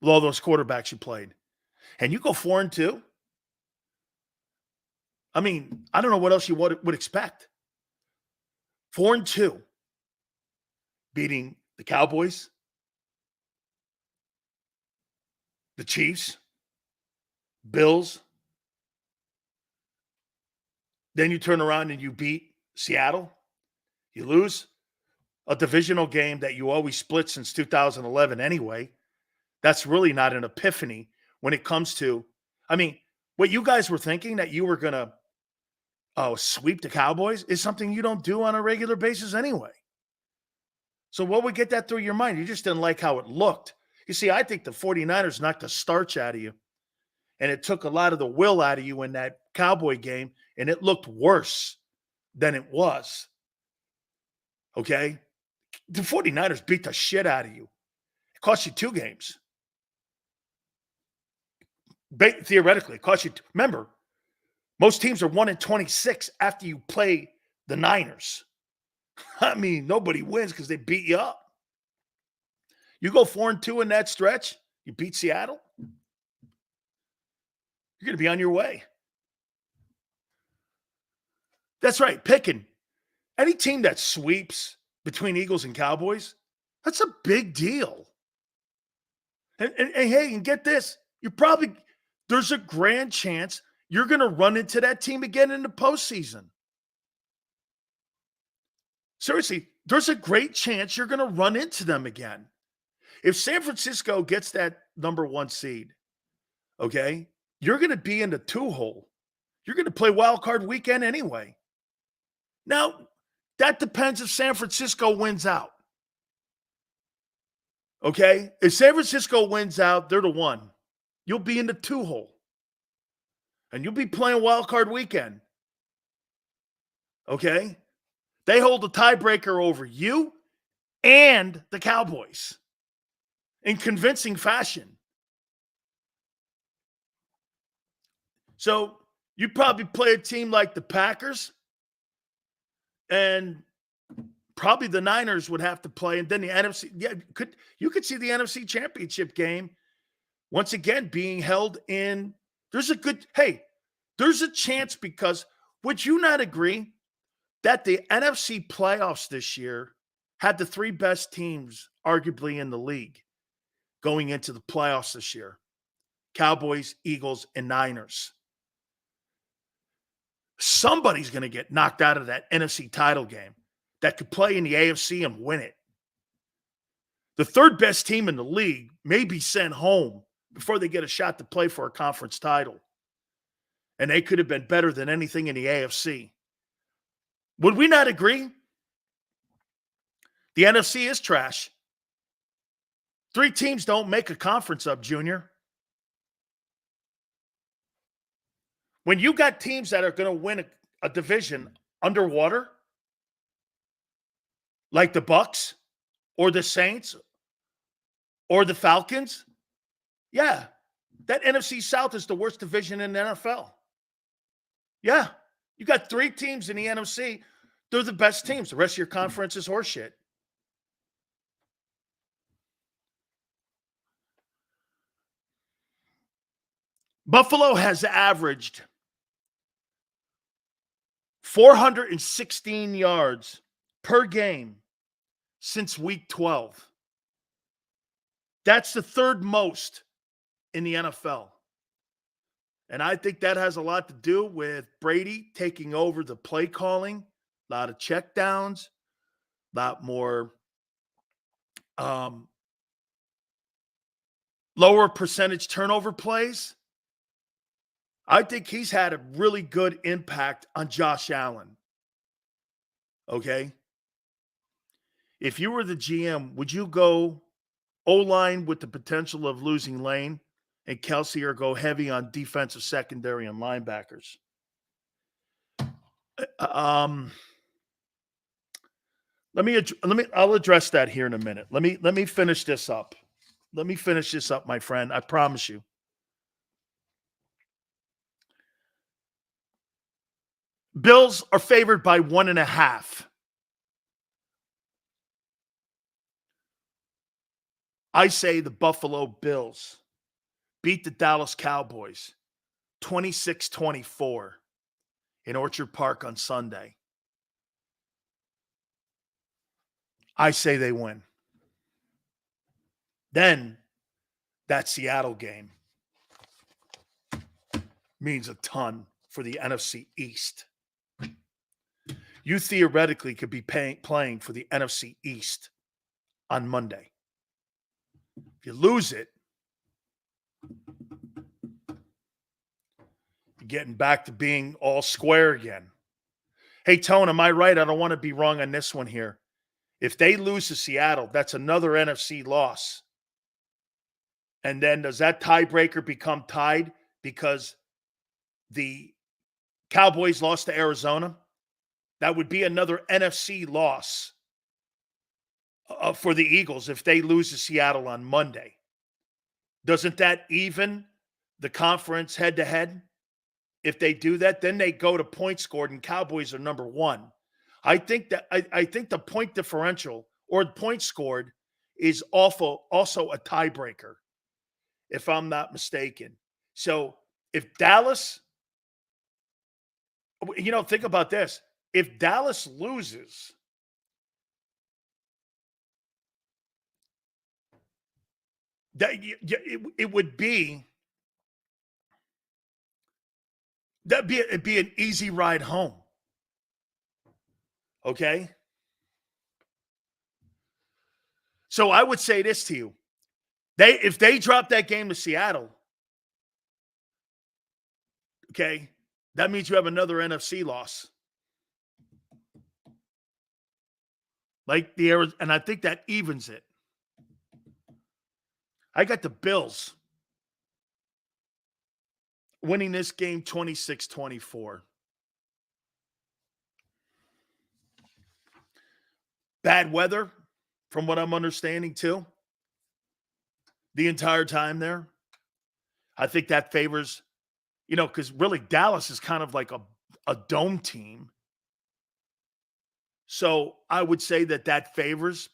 with all those quarterbacks you played. And you go 4-2. I mean, I don't know what else you would expect. 4-2. Beating the Cowboys, the Chiefs, Bills. Then you turn around and you beat Seattle. You lose a divisional game that you always split since 2011 anyway. That's really not an epiphany when it comes to, I mean, what you guys were thinking that you were going to sweep the Cowboys is something you don't do on a regular basis anyway. So what would get that through your mind? You just didn't like how it looked. You see, I think the 49ers knocked the starch out of you, and it took a lot of the will out of you in that Cowboy game, and it looked worse than it was. Okay? The 49ers beat the shit out of you. It cost you 2 games. Theoretically, it cost you. Remember, most teams are 1-26 after you play the Niners. I mean, nobody wins because they beat you up. You go 4-2 in that stretch, you beat Seattle, you're going to be on your way. That's right, picking. Any team that sweeps between Eagles and Cowboys, that's a big deal. And hey, and get this, there's a grand chance you're going to run into that team again in the postseason. Seriously, there's a great chance you're going to run into them again. If San Francisco gets that number 1 seed, okay, you're going to be in the 2-hole. You're going to play wild card weekend anyway. Now, that depends if San Francisco wins out. Okay? If San Francisco wins out, they're the 1. You'll be in the 2-hole. And you'll be playing wild card weekend. Okay? They hold the tiebreaker over you and the Cowboys in convincing fashion. So you probably play a team like the Packers, and probably the Niners would have to play, and then the NFC. Yeah, you could see the NFC Championship game once again being held in. There's a chance, because would you not agree that the NFC playoffs this year had the 3 best teams arguably in the league going into the playoffs this year? Cowboys, Eagles, and Niners. Somebody's going to get knocked out of that NFC title game that could play in the AFC and win it. The third best team in the league may be sent home before they get a shot to play for a conference title. And they could have been better than anything in the AFC. Would we not agree? The NFC is trash. 3 teams don't make a conference up, Junior. When you got teams that are going to win a division underwater, like the Bucks or the Saints or the Falcons, yeah, that NFC South is the worst division in the NFL. Yeah, you got 3 teams in the NFC. They're the best teams. The rest of your conference is horseshit. Buffalo has averaged 416 yards per game since week 12. That's the third most in the NFL. And I think that has a lot to do with Brady taking over the play calling, a lot of checkdowns, a lot more lower percentage turnover plays. I think he's had a really good impact on Josh Allen. Okay? If you were the GM, would you go O-line with the potential of losing Lane and Kelsey, or go heavy on defensive secondary and linebackers? I'll address that here in a minute. Let me finish this up. Let me finish this up, my friend. I promise you. Bills are favored by 1.5. I say the Buffalo Bills beat the Dallas Cowboys 26-24 in Orchard Park on Sunday. I say they win. Then that Seattle game means a ton for the NFC East. You theoretically could be playing for the NFC East on Monday. If you lose it, you're getting back to being all square again. Hey, Tone, am I right? I don't want to be wrong on this one here. If they lose to Seattle, that's another NFC loss. And then does that tiebreaker become tied because the Cowboys lost to Arizona? That would be another NFC loss for the Eagles if they lose to Seattle on Monday. Doesn't that even the conference head-to-head? If they do that, then they go to points scored, and Cowboys are number 1. I think that I think the point differential or points scored is also a tiebreaker, if I'm not mistaken. So if Dallas, think about this. If Dallas loses, it would be it'd be an easy ride home. Okay? So I would say this to you. If they drop that game to Seattle, okay, that means you have another NFC loss. And I think that evens it. I got the Bills winning this game 26-24. Bad weather, from what I'm understanding, too. The entire time there. I think that favors, because really Dallas is kind of like a dome team. So I would say that favors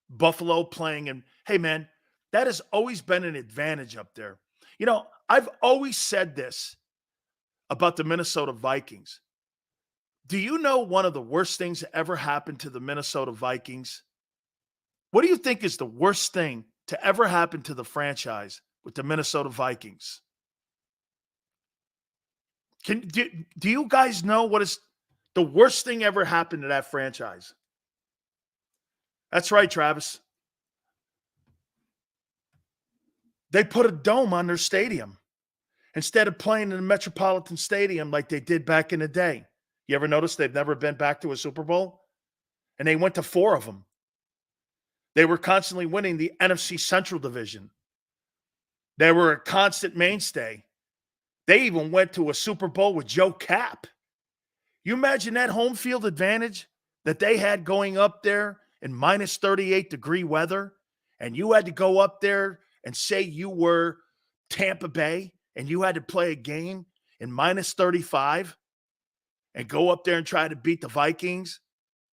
Buffalo playing. And, hey, man, that has always been an advantage up there. I've always said this about the Minnesota Vikings. Do you know one of the worst things that ever happened to the Minnesota Vikings? What do you think is the worst thing to ever happen to the franchise with the Minnesota Vikings? Do you guys know what is the worst thing ever happened to that franchise? That's right, Travis. They put a dome on their stadium instead of playing in the Metropolitan Stadium like they did back in the day. You ever notice they've never been back to a Super Bowl? And they went to 4 of them. They were constantly winning the NFC Central Division. They were a constant mainstay. They even went to a Super Bowl with Joe Cap. You imagine that home field advantage that they had going up there in minus 38-degree weather, and you had to go up there and say you were Tampa Bay and you had to play a game in minus 35 and go up there and try to beat the Vikings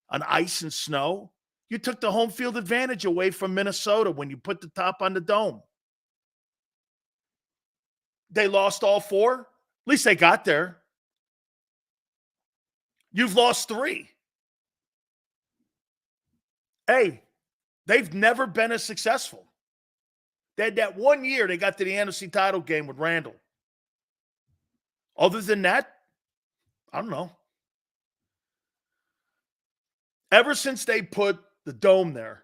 on ice and snow. You took the home field advantage away from Minnesota when you put the top on the dome. They lost all 4. At least they got there. You've lost 3. Hey, they've never been as successful. They had that 1 year they got to the NFC title game with Randall. Other than that, I don't know. Ever since they put the dome there,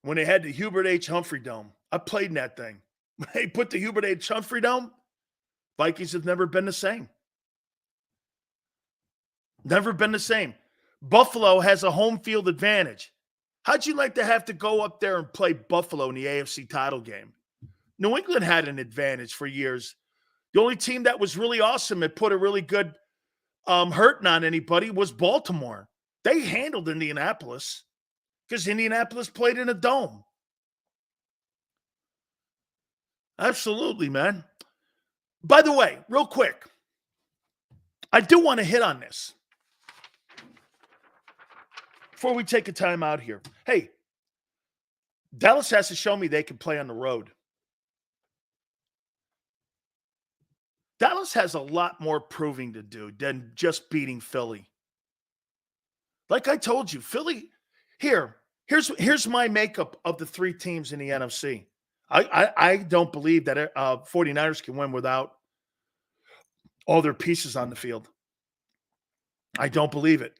when they had the Hubert H. Humphrey Dome, I played in that thing. When they put the Hubert H. Humphrey Dome, Vikings have never been the same. Never been the same. Buffalo has a home field advantage. How'd you like to have to go up there and play Buffalo in the AFC title game? New England had an advantage for years. The only team that was really awesome and put a really good hurting on anybody was Baltimore. They handled Indianapolis because Indianapolis played in a dome. Absolutely, man. By the way, real quick, I do want to hit on this before we take a time out here. Hey, Dallas has to show me they can play on the road. Dallas has a lot more proving to do than just beating Philly. Like I told you, Philly, here's my makeup of the 3 teams in the NFC. I don't believe that 49ers can win without all their pieces on the field. I don't believe it.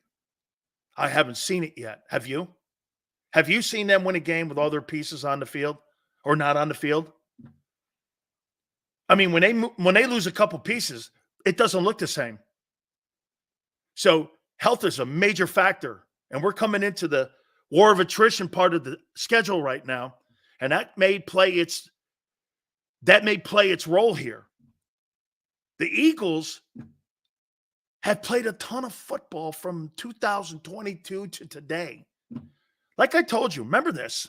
I haven't seen it yet. Have you? Have you seen them win a game with all their pieces on the field or not on the field? I mean, when they lose a couple pieces, it doesn't look the same. So health is a major factor, and we're coming into the war of attrition part of the schedule right now, and that may play its role here. The Eagles have played a ton of football from 2022 to today. Like I told you, remember this.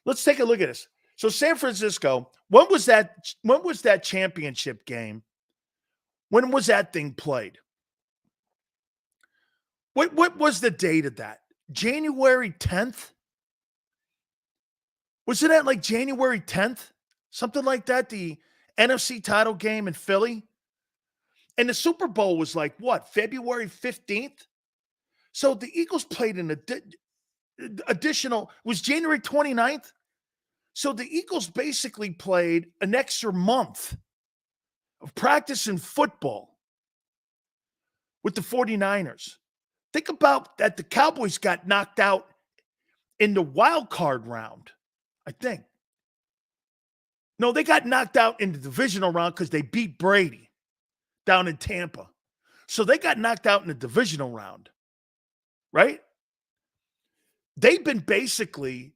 Let's take a look at this. So San Francisco, when was that championship game? When was that thing played? What was the date of that? January 10th? Was it at like January 10th? Something like that, the NFC title game in Philly? And the Super Bowl was like, what, February 15th? So the Eagles played an additional, was January 29th? So the Eagles basically played an extra month of practicing football with the 49ers. Think about that. The Cowboys got knocked out in the wild card round, I think. No, they got knocked out in the divisional round because they beat Brady down in Tampa. So they got knocked out in the divisional round, right? They've been basically,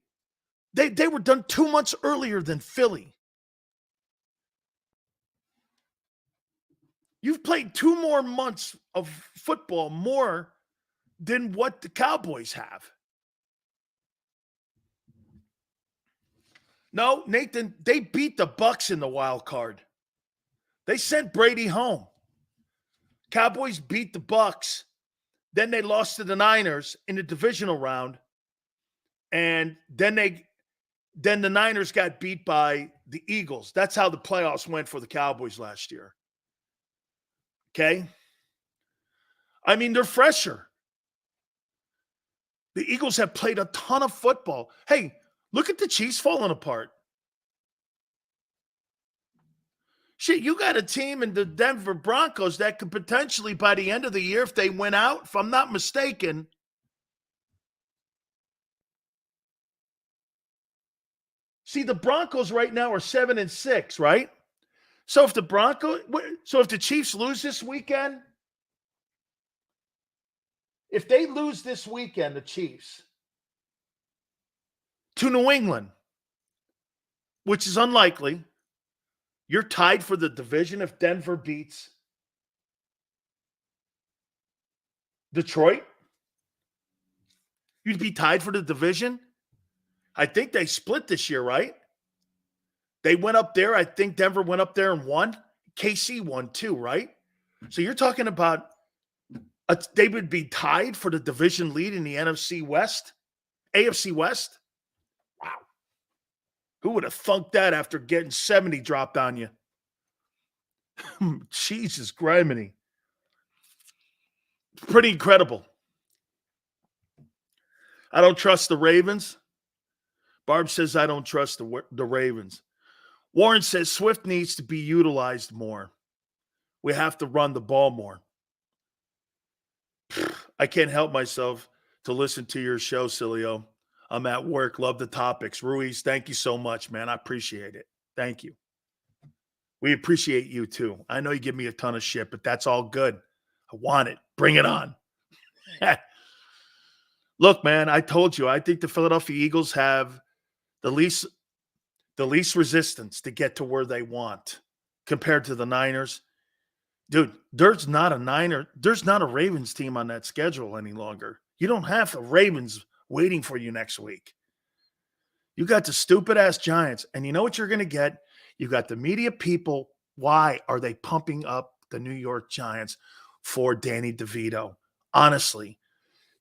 they were done 2 months earlier than Philly. You've played 2 more months of football more than what the Cowboys have. No, Nathan, they beat the Bucs in the wild card. They sent Brady home. Cowboys beat the Bucs. Then they lost to the Niners in the divisional round. And then the Niners got beat by the Eagles. That's how the playoffs went for the Cowboys last year. Okay? I mean, they're fresher. The Eagles have played a ton of football. Hey, look at the Chiefs falling apart. Shit, you got a team in the Denver Broncos that could potentially, by the end of the year, if they win out, if I'm not mistaken, see, the Broncos right now are 7-6, right? So if the Chiefs lose this weekend, if they lose this weekend, the Chiefs, to New England, which is unlikely, you're tied for the division if Denver beats Detroit. You'd be tied for the division. I think they split this year, right? They went up there. I think Denver went up there and won. KC won too, right? So you're talking about they would be tied for the division lead in the NFC West, AFC West. Wow. Who would have thunk that after getting 70 dropped on you? Jesus, Griminy. Pretty incredible. I don't trust the Ravens. Barb says I don't trust the Ravens. Warren says Swift needs to be utilized more. We have to run the ball more. I can't help myself to listen to your show, Sileo. I'm at work. Love the topics. Ruiz, thank you so much, man. I appreciate it. Thank you. We appreciate you too. I know you give me a ton of shit, but that's all good. I want it. Bring it on. Look, man, I told you, I think the Philadelphia Eagles have the least resistance to get to where they want compared to the Niners. Dude, there's not a Ravens team on that schedule any longer. You don't have the Ravens waiting for you next week. You got the stupid-ass Giants, and you know what you're going to get? You got the media people. Why are they pumping up the New York Giants for Danny DeVito? Honestly,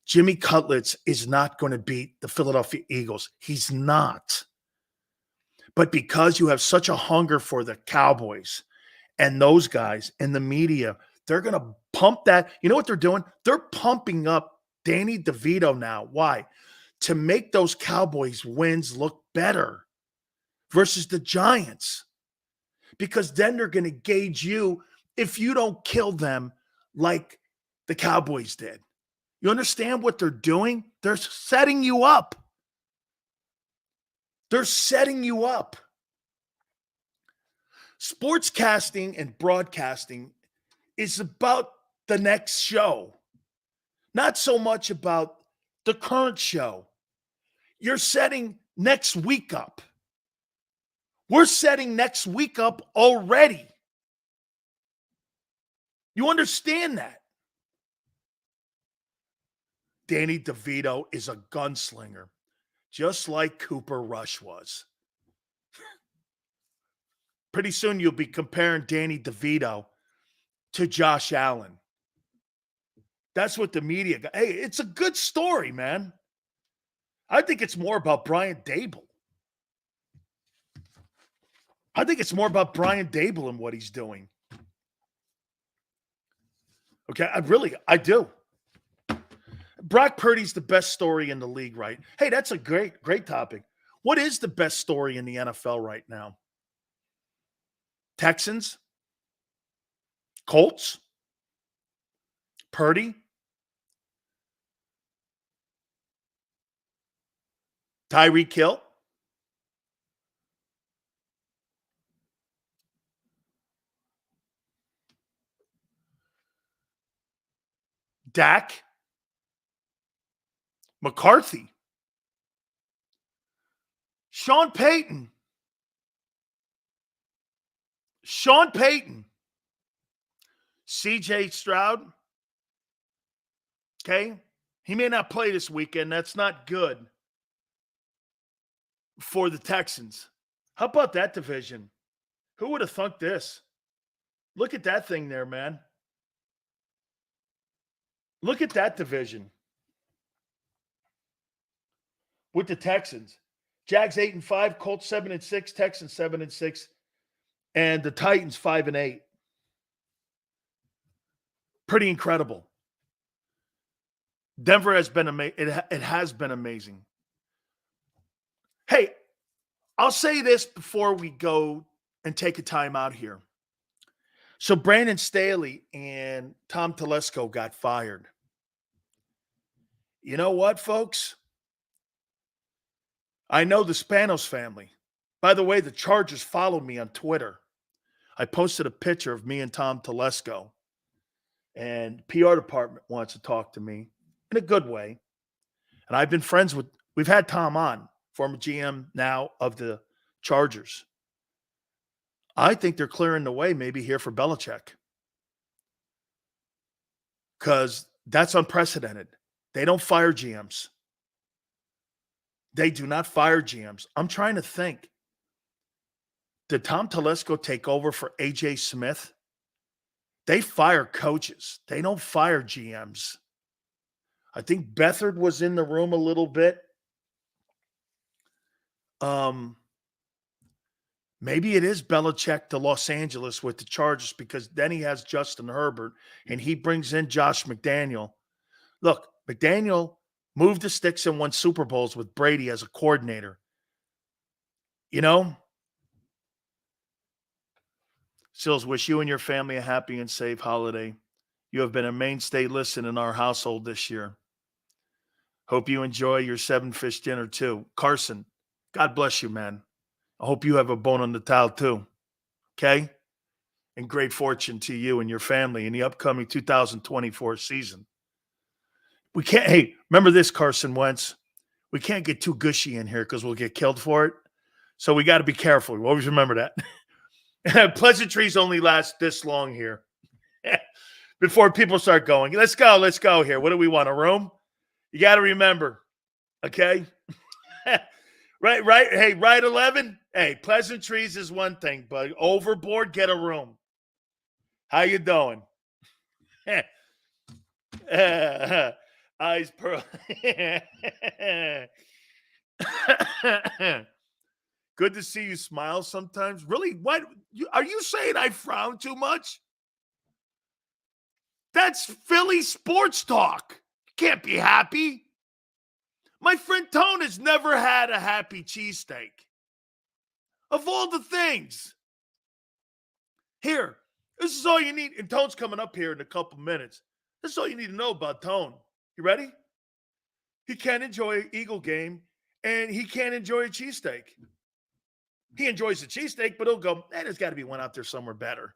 Jimmy Cutlets is not going to beat the Philadelphia Eagles. He's not. But because you have such a hunger for the Cowboys and those guys and the media, they're going to pump that. You know what they're doing? They're pumping up Danny DeVito now. Why? To make those Cowboys wins look better versus the Giants. Because then they're going to gauge you if you don't kill them like the Cowboys did. You understand what they're doing? They're setting you up. They're setting you up. Sportscasting and broadcasting is about the next show, not so much about the current show. You're setting next week up. We're setting next week up already. You understand that? Danny DeVito is a gunslinger, just like Cooper Rush was. Pretty soon you'll be comparing Danny DeVito to Josh Allen. That's what the media got. Hey, it's a good story, man. I think it's more about Brian Dable. I think it's more about Brian Dable and what he's doing. Okay, I do. Brock Purdy's the best story in the league, right? Hey, that's a great topic. What is the best story in the NFL right now? Texans? Colts? Purdy? Tyreek Hill? Dak? McCarthy? Sean Payton? CJ Stroud? Okay? He may not play this weekend. That's not good for the Texans. How about that division? Who would have thunk this? Look at that thing there, man. Look at that division with the Texans. Jags 8-5, Colts 7-6, Texans 7-6, and the Titans 5-8. Pretty incredible. Denver has been amazing. It has been amazing. Hey, I'll say this before we go and take a time out here. So Brandon Staley and Tom Telesco got fired. You know what, folks? I know the Spanos family. By the way, the Chargers follow me on Twitter. I posted a picture of me and Tom Telesco, and PR department wants to talk to me in a good way. And I've been friends with, we've had Tom on, former GM now of the Chargers. I think they're clearing the way maybe here for Belichick, because that's unprecedented. They don't fire GMs. They do not fire GMs. I'm trying to think. Did Tom Telesco take over for A.J. Smith? They fire coaches. They don't fire GMs. I think Beathard was in the room a little bit. Maybe it is Belichick to Los Angeles with the Chargers, because then he has Justin Herbert and he brings in Josh McDaniel. Look, McDaniel moved the sticks and won Super Bowls with Brady as a coordinator. You know? Sills, wish you and your family a happy and safe holiday. You have been a mainstay listen in our household this year. Hope you enjoy your 7-fish dinner too. Carson, God bless you, man. I hope you have a bone on the towel too. Okay? And great fortune to you and your family in the upcoming 2024 season. We can't, hey, remember this, Carson Wentz. We can't get too gushy in here because we'll get killed for it. So we got to be careful. We always remember that. Pleasantries only last this long here. Before people start going, let's go here. What do we want, a room? You got to remember, okay? Right. Hey, right 11? Hey, pleasantries is one thing, but overboard, get a room. How you doing? Eyes pearl. Good to see you smile sometimes. Really? What? Are you saying I frown too much? That's Philly sports talk. Can't be happy. My friend Tone has never had a happy cheesesteak. Of all the things. Here, this is all you need. And Tone's coming up here in a couple minutes. This is all you need to know about Tone. You ready? He can't enjoy an Eagle game, and he can't enjoy a cheesesteak. He enjoys the cheesesteak, but he'll go, man, there's got to be one out there somewhere better.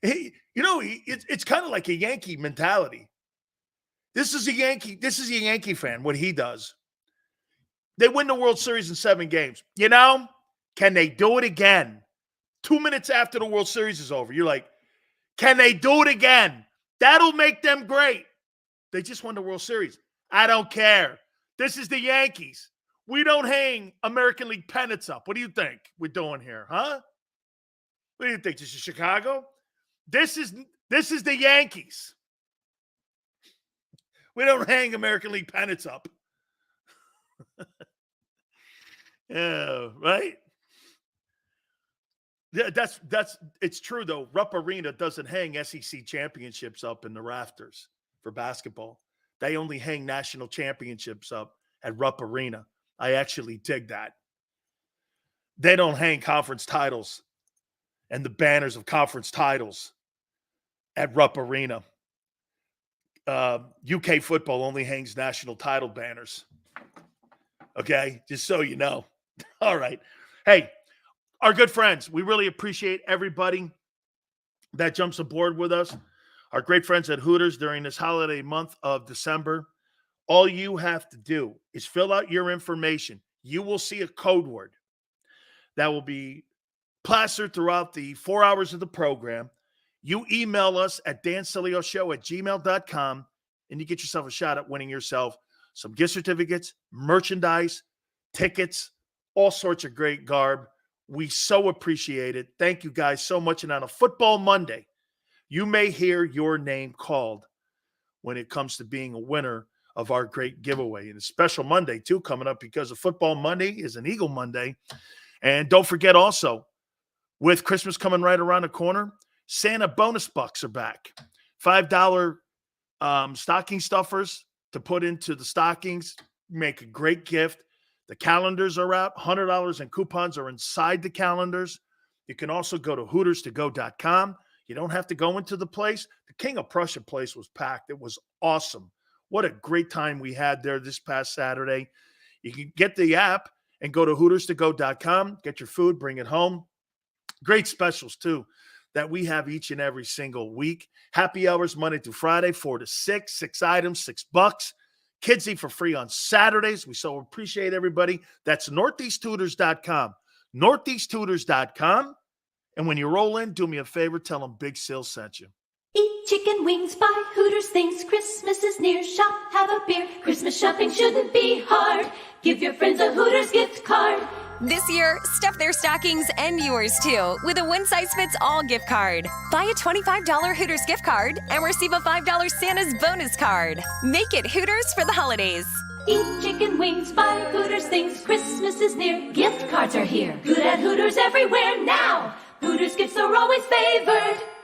It's kind of like a Yankee mentality. This is a Yankee fan, what he does. They win the World Series in 7 games. You know, can they do it again? 2 minutes after the World Series is over, you're like, can they do it again? That'll make them great. They just won the World Series. I don't care. This is the Yankees. We don't hang American League pennants up. What do you think we're doing here, huh? What do you think? This is Chicago? This is the Yankees. We don't hang American League pennants up. Yeah, right? Yeah, it's true though. Rupp Arena doesn't hang SEC championships up in the rafters for basketball. They only hang national championships up at Rupp Arena. I actually dig that. They don't hang conference titles and the banners of conference titles at Rupp Arena. UK football only hangs national title banners. Okay, just so you know. All right. Hey, our good friends, we really appreciate everybody that jumps aboard with us. Our great friends at Hooters during this holiday month of December. All you have to do is fill out your information. You will see a code word that will be plastered throughout the 4 hours of the program. You email us at dansilioshow@gmail.com, and you get yourself a shot at winning yourself some gift certificates, merchandise, tickets, all sorts of great garb. We so appreciate it. Thank you guys so much. And on a football Monday, you may hear your name called when it comes to being a winner of our great giveaway. And a special Monday, too, coming up, because of football Monday is an Eagle Monday. And don't forget also, with Christmas coming right around the corner, Santa bonus bucks are back. $5 stocking stuffers to put into the stockings. Make a great gift. The calendars are out. $100 in coupons are inside the calendars. You can also go to HootersToGo.com. You don't have to go into the place. The King of Prussia place was packed. It was awesome. What a great time we had there this past Saturday. You can get the app and go to HootersToGo.com, get your food, bring it home. Great specials, too, that we have each and every single week. Happy hours Monday through Friday, 4 to 6, 6 items, $6. Kids eat for free on Saturdays. We so appreciate everybody. That's NortheastHooters.com. NortheastHooters.com. And when you roll in, do me a favor, tell them Big Sil sent you. Eat chicken wings, buy Hooters things. Christmas is near. Shop, have a beer. Christmas shopping shouldn't be hard. Give your friends a Hooters gift card. This year, stuff their stockings and yours too with a one-size-fits-all gift card. Buy a $25 Hooters gift card and receive a $5 Santa's bonus card. Make it Hooters for the holidays. Eat chicken wings, buy Hooters things. Christmas is near. Gift cards are here. Good at Hooters everywhere now. Hooters gifts are always favored.